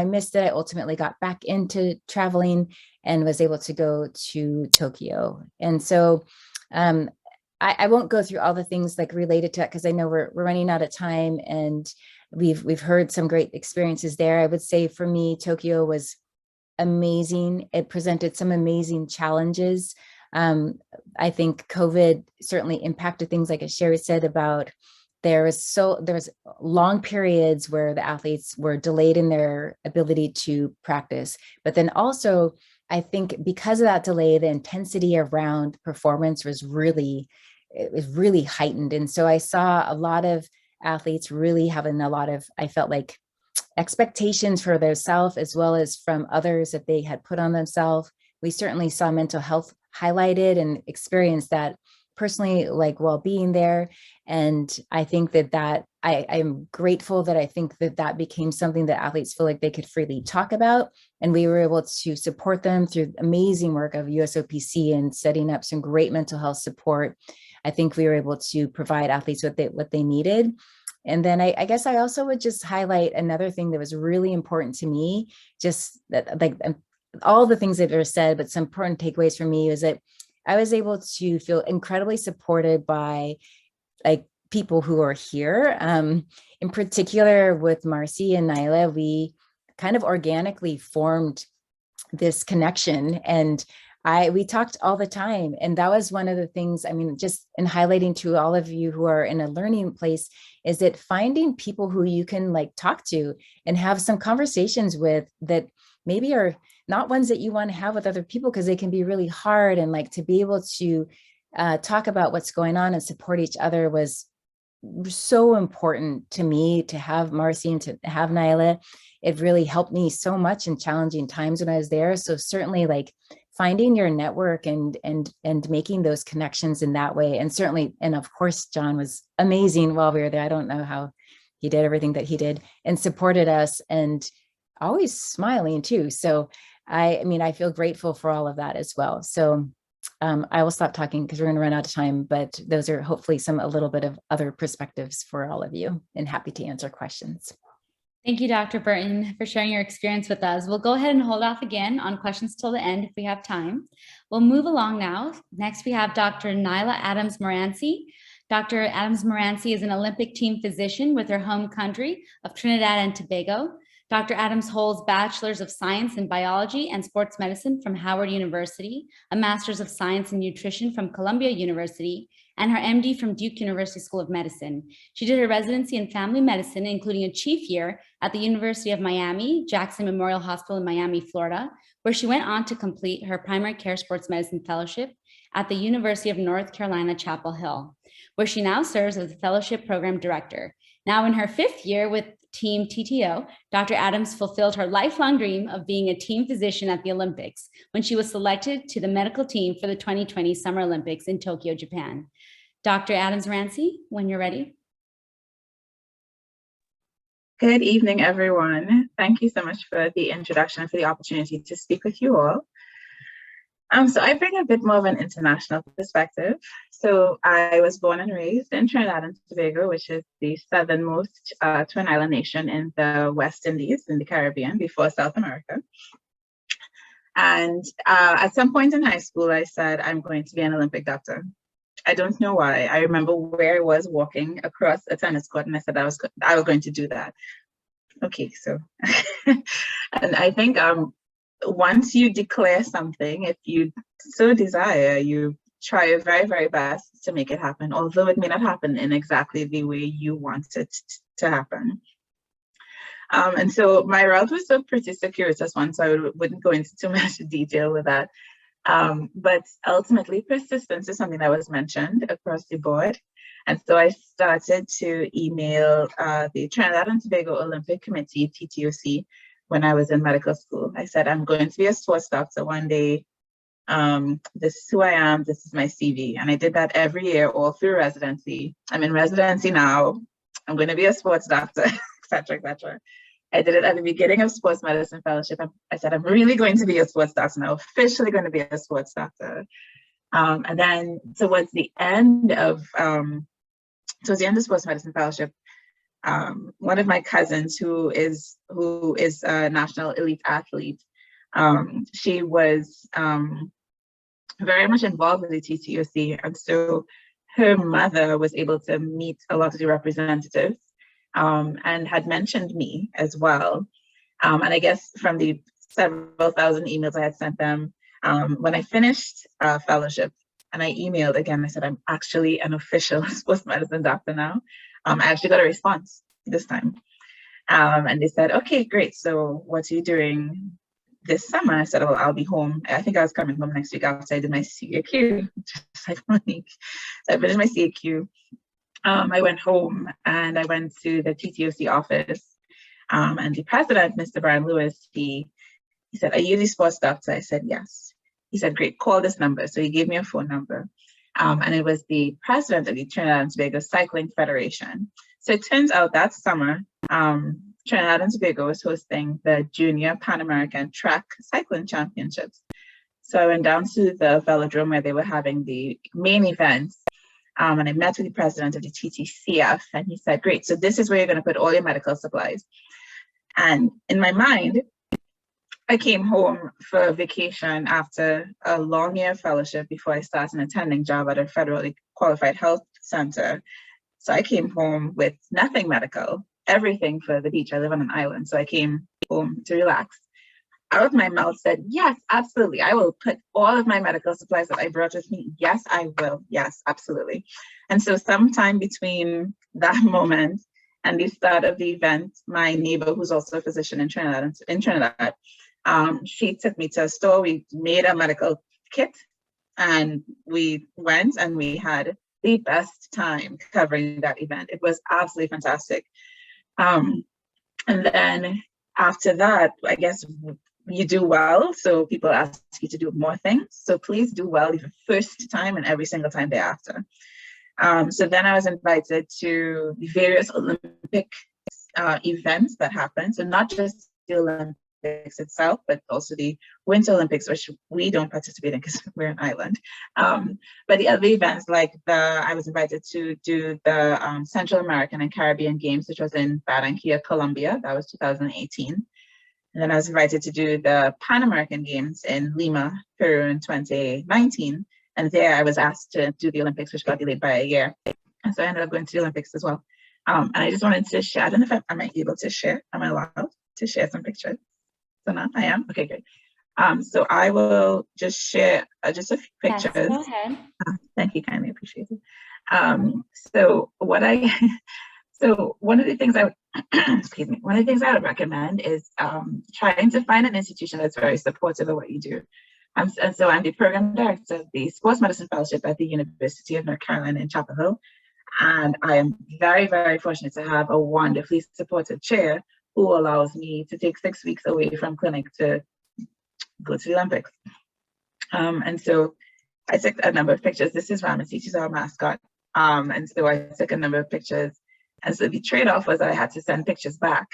missed it. I ultimately got back into traveling and was able to go to Tokyo. And so I won't go through all the things like related to that, because I know we're running out of time, and we've heard some great experiences there. I would say for me, Tokyo was amazing. It presented some amazing challenges. I think COVID certainly impacted things, like as Cheri said, about there was long periods where the athletes were delayed in their ability to practice. But then also, I think because of that delay, the intensity around performance was really heightened. And so I saw a lot of athletes really having a lot of, I felt like, expectations for themselves as well as from others that they had put on themselves. We certainly saw mental health highlighted and experienced that personally, like while being there. And I think that I'm grateful that I think that became something that athletes feel like they could freely talk about. And we were able to support them through amazing work of USOPC and setting up some great mental health support. I think we were able to provide athletes what they needed. And then I guess I also would just highlight another thing that was really important to me, just that, like, all the things that were said, but some important takeaways for me is that I was able to feel incredibly supported by like people who are here. In particular with Marcy and Nyla, we kind of organically formed this connection, and we talked all the time. And that was one of the things, I mean, just in highlighting to all of you who are in a learning place, is that finding people who you can like talk to and have some conversations with that maybe are not ones that you want to have with other people, because they can be really hard. And like to be able to talk about what's going on and support each other was so important to me. To have Marcy and to have Nyla, it really helped me so much in challenging times when I was there. So certainly like finding your network and making those connections in that way. And certainly, and of course, John was amazing while we were there. I don't know how he did everything that he did and supported us, and always smiling too. So I mean, I feel grateful for all of that as well. So I will stop talking because we're going to run out of time, but those are hopefully a little bit of other perspectives for all of you, and happy to answer questions. Thank you, Dr. Burton, for sharing your experience with us. We'll go ahead and hold off again on questions till the end if we have time. We'll move along now. Next, we have Dr. Nyla Adams Morancie. Dr. Adams Morancie is an Olympic team physician with her home country of Trinidad and Tobago. Dr. Adams holds Bachelor's of Science in Biology and Sports Medicine from Howard University, a Master's of Science in Nutrition from Columbia University, and her MD from Duke University School of Medicine. She did her residency in family medicine, including a chief year at the University of Miami, Jackson Memorial Hospital in Miami, Florida, where she went on to complete her primary care sports medicine fellowship at the University of North Carolina, Chapel Hill, where she now serves as the fellowship program director. Now in her 5th year with Team TTO, Dr. Adams fulfilled her lifelong dream of being a team physician at the Olympics when she was selected to the medical team for the 2020 Summer Olympics in Tokyo, Japan. Dr. Adams Morancie, when you're ready. Good evening, everyone. Thank you so much for the introduction and for the opportunity to speak with you all. So I bring a bit more of an international perspective. So I was born and raised in Trinidad and Tobago, which is the southernmost twin island nation in the West Indies in the Caribbean before South America. And at some point in high school, I said, I'm going to be an Olympic doctor. I don't know why. I remember where I was walking across a tennis court, and I said I was going to do that. Okay, so, and I think once you declare something, if you so desire, you try your very, very best to make it happen, although it may not happen in exactly the way you want it to happen. And so my route was a pretty circuitous one, so I wouldn't go into too much detail with that. But ultimately, persistence is something that was mentioned across the board. And so I started to email the Trinidad and Tobago Olympic Committee, TTOC, when I was in medical school. I said, I'm going to be a sports doctor one day. This is who I am. This is my CV. And I did that every year, all through residency. I'm in residency now. I'm going to be a sports doctor, et cetera, et cetera. I did it at the beginning of sports medicine fellowship. I said, I'm really going to be a sports doctor now, officially going to be a sports doctor. And then towards the end of sports medicine fellowship, one of my cousins who is a national elite athlete, she was very much involved with the TTOC. And so her mother was able to meet a lot of the representatives and had mentioned me as well. And I guess from the several thousand emails I had sent them, when I finished fellowship and I emailed again, I said, I'm actually an official sports medicine doctor now. I actually got a response this time. And they said, okay, great. So what are you doing this summer? I said, well, I'll be home. I think I was coming home next week after I did my CAQ, just like Monique. So I finished my CAQ. I went home and I went to the TTOC office, and the president, Mr. Brian Lewis, he said, are you the sports doctor? I said, yes. He said, great, call this number. So he gave me a phone number, and it was the president of the Trinidad and Tobago Cycling Federation. So it turns out that summer, Trinidad and Tobago was hosting the Junior Pan American Track Cycling Championships. So I went down to the velodrome where they were having the main events. And I met with the president of the TTCF, and he said, great, so this is where you're going to put all your medical supplies. And in my mind, I came home for a vacation after a long year fellowship before I started an attending job at a federally qualified health center. So I came home with nothing medical, everything for the beach. I live on an island, so I came home to relax. Out of my mouth said, yes, absolutely. I will put all of my medical supplies that I brought with me. Yes, I will. Yes, absolutely. And so sometime between that moment and the start of the event, my neighbor, who's also a physician in Trinidad, she took me to a store. We made a medical kit and we went and we had the best time covering that event. It was absolutely fantastic. And then after that, I guess you do well, so people ask you to do more things. So please do well the first time and every single time thereafter. So then I was invited to the various Olympic events that happened. So not just the Olympics itself, but also the Winter Olympics, which we don't participate in because we're an island. But the other events, like I was invited to do the Central American and Caribbean Games, which was in Barranquilla, Colombia. That was 2018. And then I was invited to do the Pan American Games in Lima, Peru in 2019. And there I was asked to do the Olympics, which got delayed by a year. And so I ended up going to the Olympics as well. And I just wanted to share, I don't know if I'm able to share. Am I allowed to share some pictures? So now I am? Okay, great. So I will just share just a few pictures. Yes, go ahead. Thank you, kindly appreciate it. So one of the things excuse me, one of the things I would recommend is trying to find an institution that's very supportive of what you do. And so I'm the program director of the Sports Medicine Fellowship at the University of North Carolina in Chapel Hill. And I am very, very fortunate to have a wonderfully supportive chair who allows me to take 6 weeks away from clinic to go to the Olympics. And so I took a number of pictures. This is Ramesses, she's our mascot. And so I took a number of pictures. And so the trade-off was that I had to send pictures back.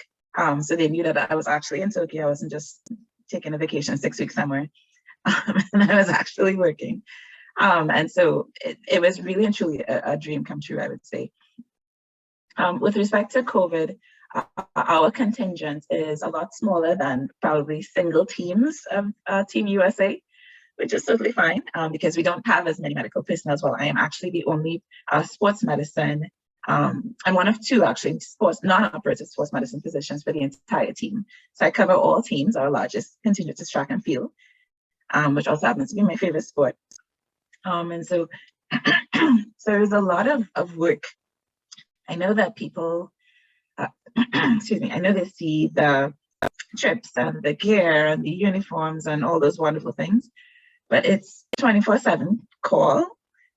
So they knew that I was actually in Tokyo. I wasn't just taking a vacation 6 weeks somewhere. And I was actually working. And so it was really and truly a dream come true, I would say. With respect to COVID, our contingent is a lot smaller than probably single teams of Team USA, which is totally fine because we don't have as many medical personnel as well. I am actually the only sports medicine I'm one of two actually non-operative sports medicine physicians for the entire team. So I cover all teams. Our largest contingent is track and field, which also happens to be my favorite sport. And so, so there's a lot of work. I know that people, excuse me, I know they see the trips and the gear and the uniforms and all those wonderful things, but it's 24/7 call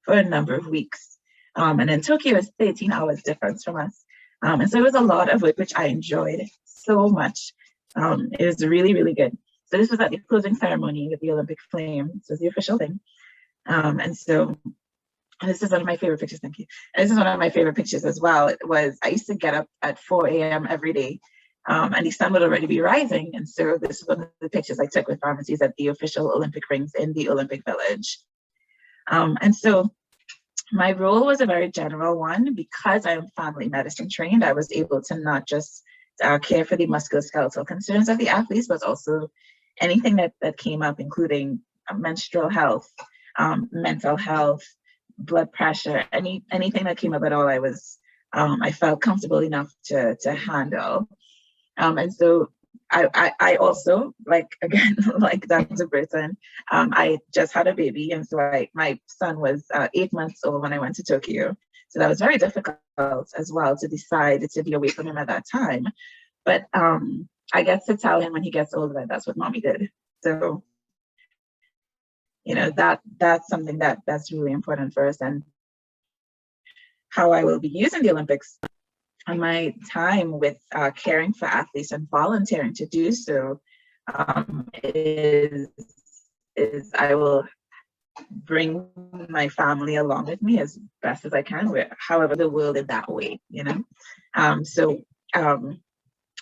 for a number of weeks. And then Tokyo is 13 hours difference from us. And so it was a lot of work, which I enjoyed so much. It was really, really good. So this was at the closing ceremony with the Olympic flame. This was the official thing. And so this is one of my favorite pictures. Thank you. And this is one of my favorite pictures as well. It was, I used to get up at 4 a.m. every day. And the sun would already be rising. And so this is one of the pictures I took with pharmacies at the official Olympic rings in the Olympic Village. And so my role was a very general one. Because I am family medicine trained, I was able to not just care for the musculoskeletal concerns of the athletes, but also anything that came up, including menstrual health, mental health, blood pressure, anything that came up at all, I felt comfortable enough to handle. And so I also, like Dr. Burton, I just had a baby. And so my son was 8 months old when I went to Tokyo. So that was very difficult as well to decide to be away from him at that time. But I get to tell him when he gets older that that's what mommy did. So, that's something that's really important for us. And how I will be using the Olympics on my time with caring for athletes and volunteering to do so is I will bring my family along with me as best as I can, however the world is that way, So I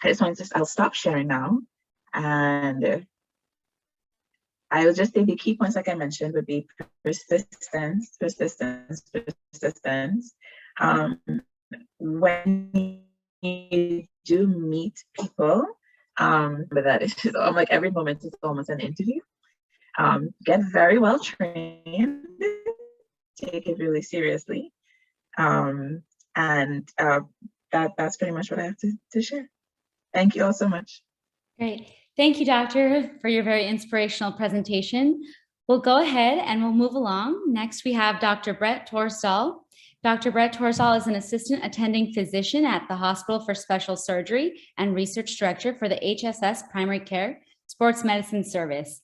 just want I'll stop sharing now. And I will just say the key points, like I mentioned, would be persistence. When you do meet people, but that is just, like every moment is almost an interview. Get very well trained, take it really seriously, and that's pretty much what I have to share. Thank you all so much. Great. Thank you, Doctor, for your very inspirational presentation. We'll go ahead and we'll move along. Next, we have Dr. Brett Toresdahl. Dr. Brett Toresdahl is an assistant attending physician at the Hospital for Special Surgery and research director for the HSS Primary Care Sports Medicine Service.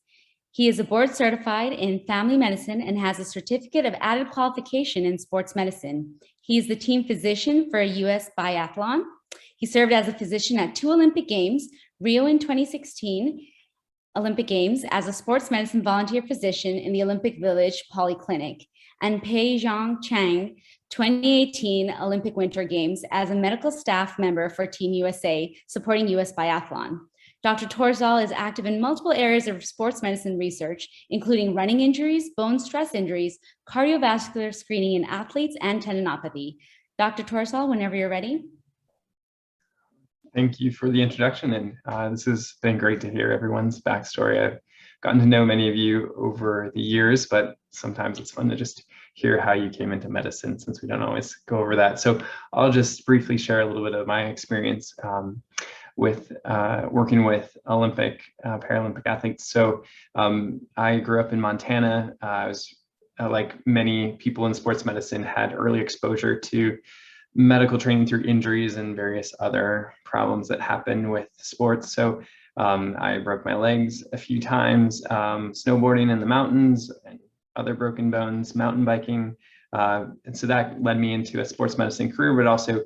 He is a board certified in family medicine and has a certificate of added qualification in sports medicine. He is the team physician for a U.S. biathlon. He served as a physician at 2 Olympic Games, Rio in 2016, Olympic Games, as a sports medicine volunteer physician in the Olympic Village Polyclinic, and Pyeongchang 2018 Olympic Winter Games as a medical staff member for Team USA, supporting U.S. biathlon. Dr. Toresdahl is active in multiple areas of sports medicine research, including running injuries, bone stress injuries, cardiovascular screening in athletes, and tendinopathy. Dr. Toresdahl, whenever you're ready. Thank you for the introduction, and this has been great to hear everyone's backstory. I've gotten to know many of you over the years, but sometimes it's fun to just hear how you came into medicine, since we don't always go over that. So I'll just briefly share a little bit of my experience with working with Olympic Paralympic athletes. So I grew up in Montana. I was, like many people in sports medicine, had early exposure to medical training through injuries and various other problems that happen with sports. So I broke my legs a few times, snowboarding in the mountains, and other broken bones, mountain biking. And so that led me into a sports medicine career, but also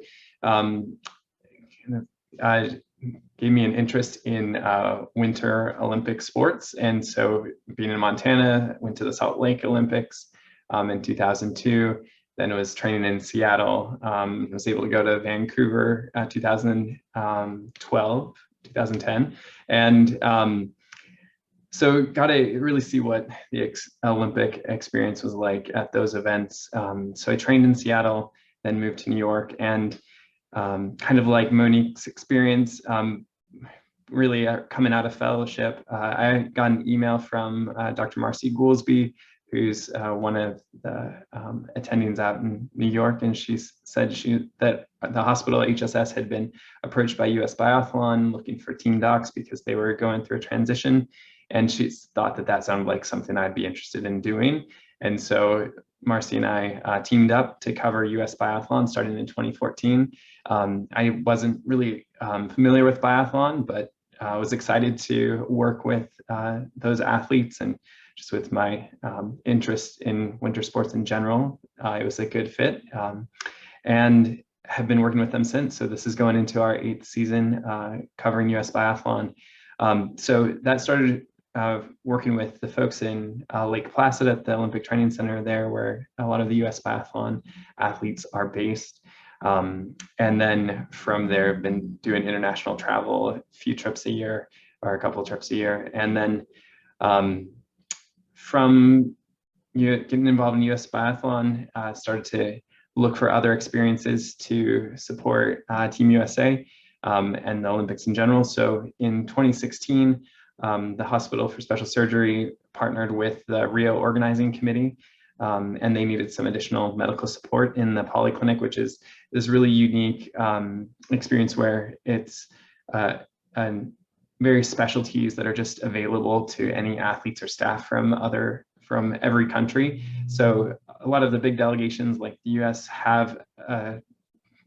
gave me an interest in winter Olympic sports. And so being in Montana, went to the Salt Lake Olympics in 2002. Then was training in Seattle. Was able to go to Vancouver 2012, 2010. And so got to really see what the Olympic experience was like at those events. So I trained in Seattle, then moved to New York, and kind of like Monique's experience, really coming out of fellowship, I got an email from Dr. Marcy Goolsby, who's one of the attendings out in New York, and she said that the hospital at HSS had been approached by US Biathlon looking for team docs because they were going through a transition, and she thought that sounded like something I'd be interested in doing. And so Marcy and I teamed up to cover US Biathlon starting in 2014. I wasn't really familiar with biathlon, but I was excited to work with those athletes, and just with my interest in winter sports in general, it was a good fit, and have been working with them since. So this is going into our 8th season covering US Biathlon. So that started working with the folks in Lake Placid at the Olympic Training Center there, where a lot of the US Biathlon athletes are based. And then from there, I've been doing international travel, a few trips a year, or a couple of trips a year. And then from getting involved in US Biathlon, started to look for other experiences to support Team USA and the Olympics in general. So in 2016, the Hospital for Special Surgery partnered with the Rio Organizing Committee, and they needed some additional medical support in the polyclinic, which is this really unique experience where it's various specialties that are just available to any athletes or staff from every country. So a lot of the big delegations like the US have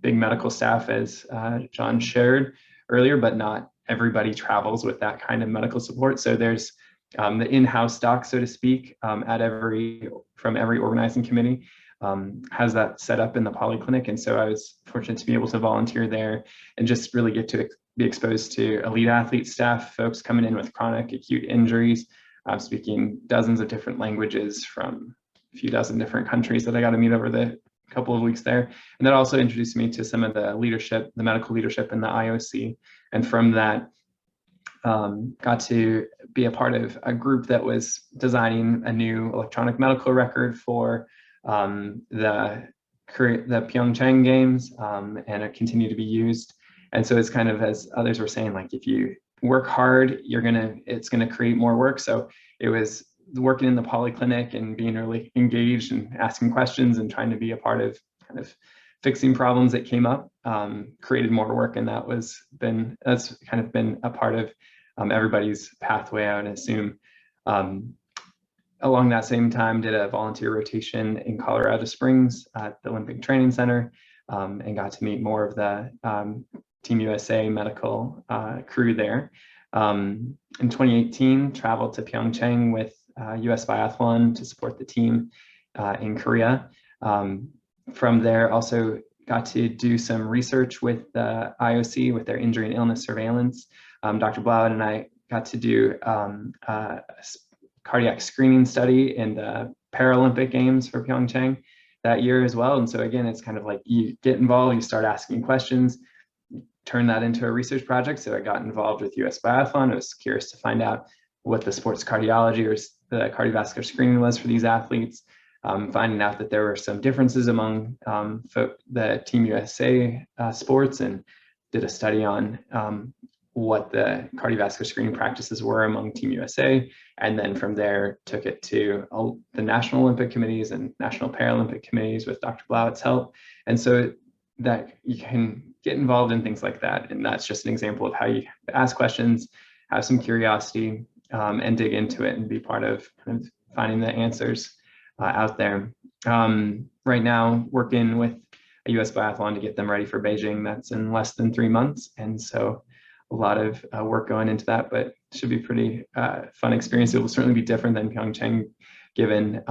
big medical staff, as John shared earlier, but not everybody travels with that kind of medical support. So there's the in-house doc, so to speak, from every organizing committee has that set up in the polyclinic. And so I was fortunate to be able to volunteer there and just really get to be exposed to elite athlete staff, folks coming in with chronic acute injuries, speaking dozens of different languages from a few dozen different countries that I got to meet over the couple of weeks there. And that also introduced me to some of the leadership, the medical leadership in the IOC. And from that, got to be a part of a group that was designing a new electronic medical record for the Pyeongchang Games, and it continued to be used. And so it's kind of, as others were saying, like if you work hard, it's gonna create more work. So it was working in the polyclinic and being really engaged and asking questions and trying to be a part of kind of fixing problems that came up, created more work. And that's kind of been a part of everybody's pathway, I would assume. Along that same time, did a volunteer rotation in Colorado Springs at the Olympic Training Center, and got to meet more of the Team USA medical crew there. In 2018, traveled to Pyeongchang with US Biathlon to support the team in Korea. From there, also got to do some research with the IOC with their injury and illness surveillance. Dr. Blauwet and I got to do a cardiac screening study in the Paralympic Games for Pyeongchang that year as well. And so again, it's kind of like you get involved, you start asking questions, turn that into a research project. So I got involved with US Biathlon. I was curious to find out what the sports cardiology or the cardiovascular screening was for these athletes, finding out that there were some differences among the Team USA sports, and did a study on what the cardiovascular screening practices were among Team USA. And then from there, took it to the National Olympic Committees and National Paralympic Committees with Dr. Blauwet's help. And so that you can get involved in things like that. And that's just an example of how you ask questions, have some curiosity, and dig into it and be part of kind of finding the answers out there. Right now, working with a US Biathlon to get them ready for Beijing. That's in less than 3 months. And so a lot of work going into that, but should be pretty fun experience. It will certainly be different than Pyeongchang, given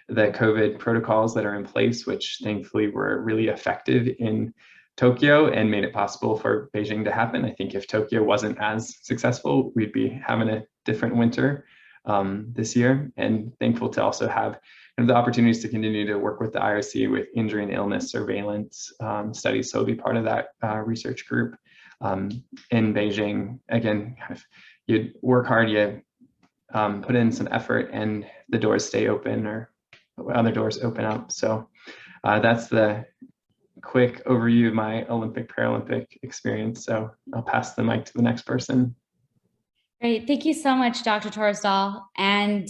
the COVID protocols that are in place, which thankfully were really effective in Tokyo and made it possible for Beijing to happen. I think if Tokyo wasn't as successful, we'd be having a different winter this year. And thankful to also have the opportunities to continue to work with the IOC with injury and illness surveillance studies. So be part of that research group in Beijing. Again, kind of, you work hard, you put in some effort, and the doors stay open, or other doors open up. So that's the quick overview of my Olympic Paralympic experience. So I'll pass the mic to the next person. Great. Thank you so much, Dr. Toresdahl. And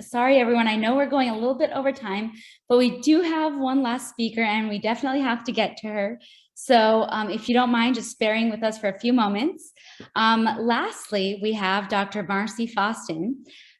sorry, everyone, I know we're going a little bit over time, but we do have one last speaker and we definitely have to get to her. So if you don't mind just bearing with us for a few moments. Lastly, we have Dr. Marcy Fosten,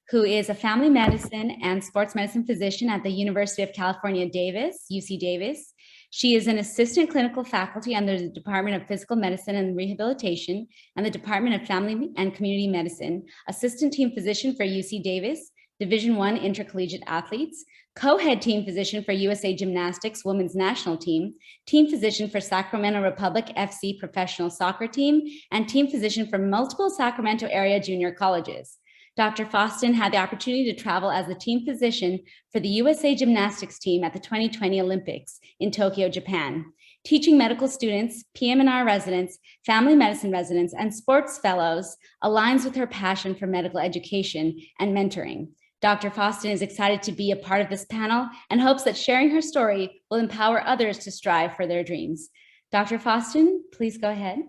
who is a family medicine and sports medicine physician at the University of California, Davis, UC Davis. She is an assistant clinical faculty under the Department of Physical Medicine and Rehabilitation and the Department of Family and Community Medicine, assistant team physician for UC Davis, Division I Intercollegiate Athletes, co-head team physician for USA Gymnastics Women's National Team, team physician for Sacramento Republic FC Professional Soccer Team, and team physician for multiple Sacramento area junior colleges. Dr. Faustin had the opportunity to travel as the team physician for the USA Gymnastics team at the 2020 Olympics in Tokyo, Japan. Teaching medical students, PM&R residents, family medicine residents, and sports fellows aligns with her passion for medical education and mentoring. Dr. Faustin is excited to be a part of this panel and hopes that sharing her story will empower others to strive for their dreams. Dr. Faustin, please go ahead.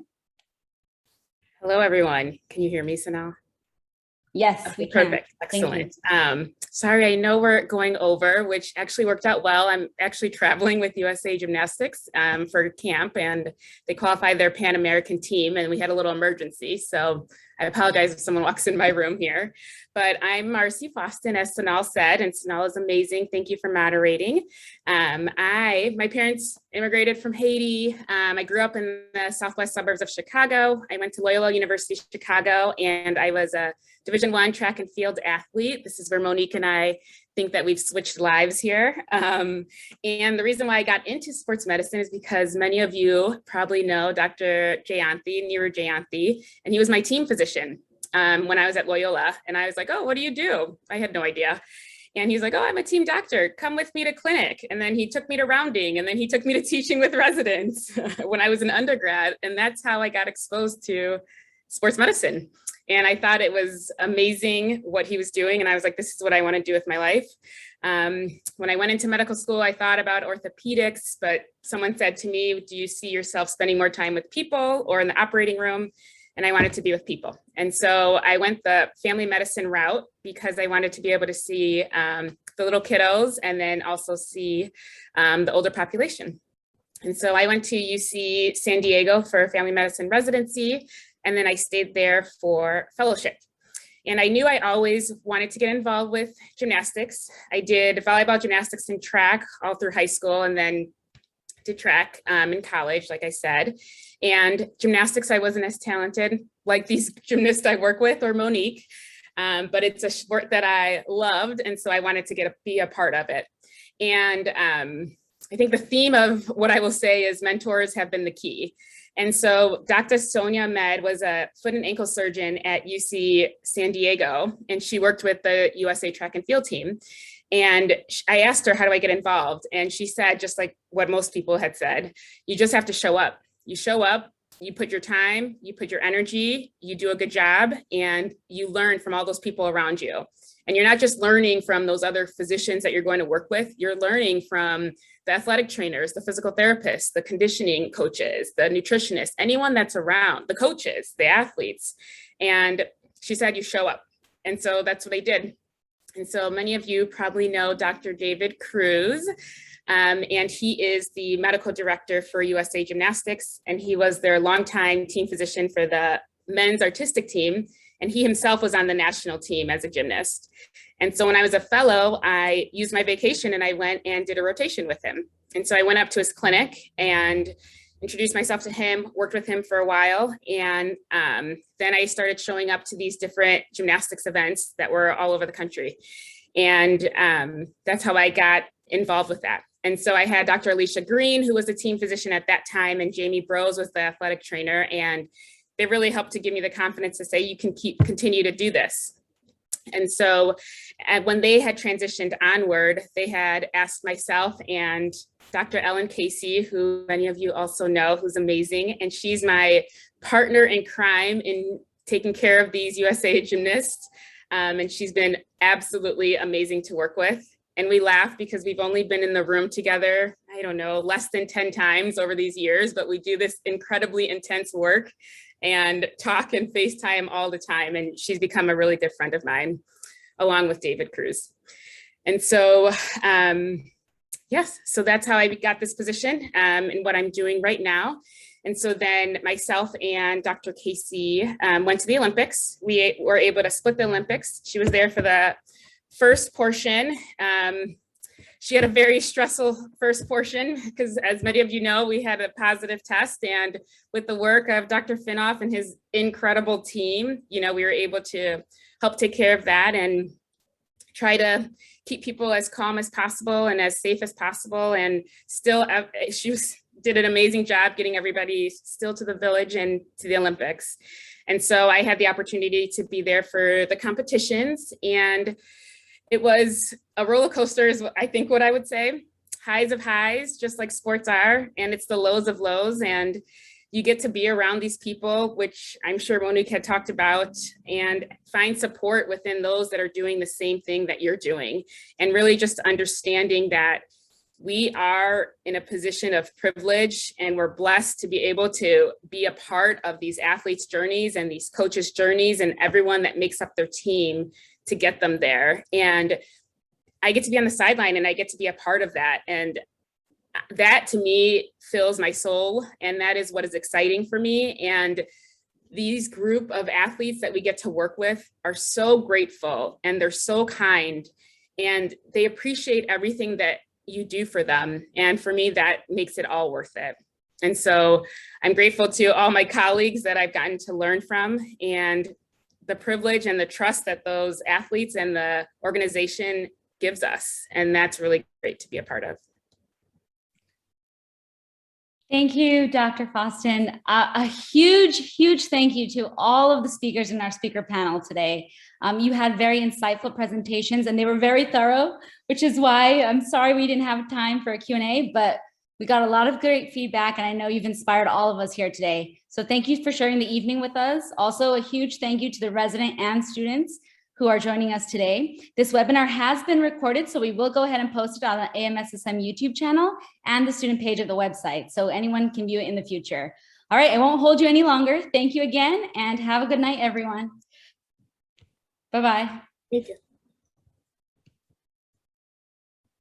Hello, everyone. Can you hear me, Sonal? Yes, okay, we can. Perfect. Excellent. Sorry, I know we're going over, which actually worked out well. I'm actually traveling with USA Gymnastics for camp, and they qualified their Pan American team, and we had a little emergency. So I apologize if someone walks in my room here, but I'm Marcy Fosten, as Sonal said, and Sonal is amazing. Thank you for moderating. My parents immigrated from Haiti. I grew up in the southwest suburbs of Chicago. I went to Loyola University Chicago, and I was a Division I track and field athlete. This is where Monique and I think that we've switched lives here. And the reason why I got into sports medicine is because many of you probably know Dr. Jayanthi, and he was my team physician when I was at Loyola. And I was like, oh, what do you do? I had no idea. And he's like, oh, I'm a team doctor. Come with me to clinic. And then he took me to rounding, and then he took me to teaching with residents when I was an undergrad. And that's how I got exposed to sports medicine. And I thought it was amazing what he was doing. And I was like, this is what I want to do with my life. When I went into medical school, I thought about orthopedics, but someone said to me, do you see yourself spending more time with people or in the operating room? And I wanted to be with people. And so I went the family medicine route because I wanted to be able to see the little kiddos and then also see the older population. And so I went to UC San Diego for family medicine residency. And then I stayed there for fellowship. And I knew I always wanted to get involved with gymnastics. I did volleyball, gymnastics, and track all through high school, and then did track in college, like I said. And gymnastics, I wasn't as talented like these gymnasts I work with or Monique, but it's a sport that I loved. And so I wanted to be a part of it. And I think the theme of what I will say is mentors have been the key. And so Dr. Sonia Med was a foot and ankle surgeon at UC San Diego, and she worked with the USA track and field team. And I asked her, how do I get involved? And she said, just like what most people had said, you just have to show up. You show up, you put your time, you put your energy, you do a good job, and you learn from all those people around you. And you're not just learning from those other physicians that you're going to work with, you're learning from the athletic trainers, the physical therapists, the conditioning coaches, the nutritionists, anyone that's around, the coaches, the athletes. And she said, you show up. And so that's what I did. And so many of you probably know Dr. David Cruz, and he is the medical director for USA Gymnastics. And he was their longtime team physician for the men's artistic team. And he himself was on the national team as a gymnast. And so when I was a fellow, I used my vacation and I went and did a rotation with him. And so I went up to his clinic and introduced myself to him, worked with him for a while. And then I started showing up to these different gymnastics events that were all over the country. And that's how I got involved with that. And so I had Dr. Alicia Green, who was the team physician at that time, and Jamie Brose was the athletic trainer. And they really helped to give me the confidence to say, you can continue to do this. And so when they had transitioned onward, they had asked myself and Dr. Ellen Casey, who many of you also know, who's amazing. And she's my partner in crime in taking care of these USA gymnasts. And she's been absolutely amazing to work with. And we laugh because we've only been in the room together, I don't know, less than 10 times over these years, but we do this incredibly intense work. and talk and FaceTime all the time. And she's become a really good friend of mine, along with David Cruz. And so, yes, so that's how I got this position and what I'm doing right now. And so then myself and Dr. Casey went to the Olympics. We were able to split the Olympics. She was there for the first portion. She had a very stressful first portion because, as many of you know, we had a positive test, and with the work of Dr. Finnoff and his incredible team, you know, we were able to help take care of that and try to keep people as calm as possible and as safe as possible. And still, did an amazing job getting everybody still to the village and to the Olympics. And so I had the opportunity to be there for the competitions, and it was a roller coaster is I think what I would say. Highs of highs, just like sports are, and it's the lows of lows. And you get to be around these people, which I'm sure Monique had talked about, and find support within those that are doing the same thing that you're doing. And really just understanding that we are in a position of privilege, and we're blessed to be able to be a part of these athletes' journeys and these coaches' journeys and everyone that makes up their team to get them there. And I get to be on the sideline and I get to be a part of that. And that to me fills my soul. And that is what is exciting for me. And these group of athletes that we get to work with are so grateful, and they're so kind, and they appreciate everything that you do for them. And for me, that makes it all worth it. And so I'm grateful to all my colleagues that I've gotten to learn from, and the privilege and the trust that those athletes and the organization gives us. And that's really great to be a part of. Thank you, Dr. Faustin. A huge thank you to all of the speakers in our speaker panel today. You had very insightful presentations, and they were very thorough, which is why I'm sorry we didn't have time for a Q&A, but we got a lot of great feedback, and I know you've inspired all of us here today. So thank you for sharing the evening with us. Also, a huge thank you to the resident and students who are joining us today. This webinar has been recorded, so we will go ahead and post it on the AMSSM YouTube channel and the student page of the website, so anyone can view it in the future. All right, I won't hold you any longer. Thank you again, and have a good night, everyone. Bye-bye. Thank you.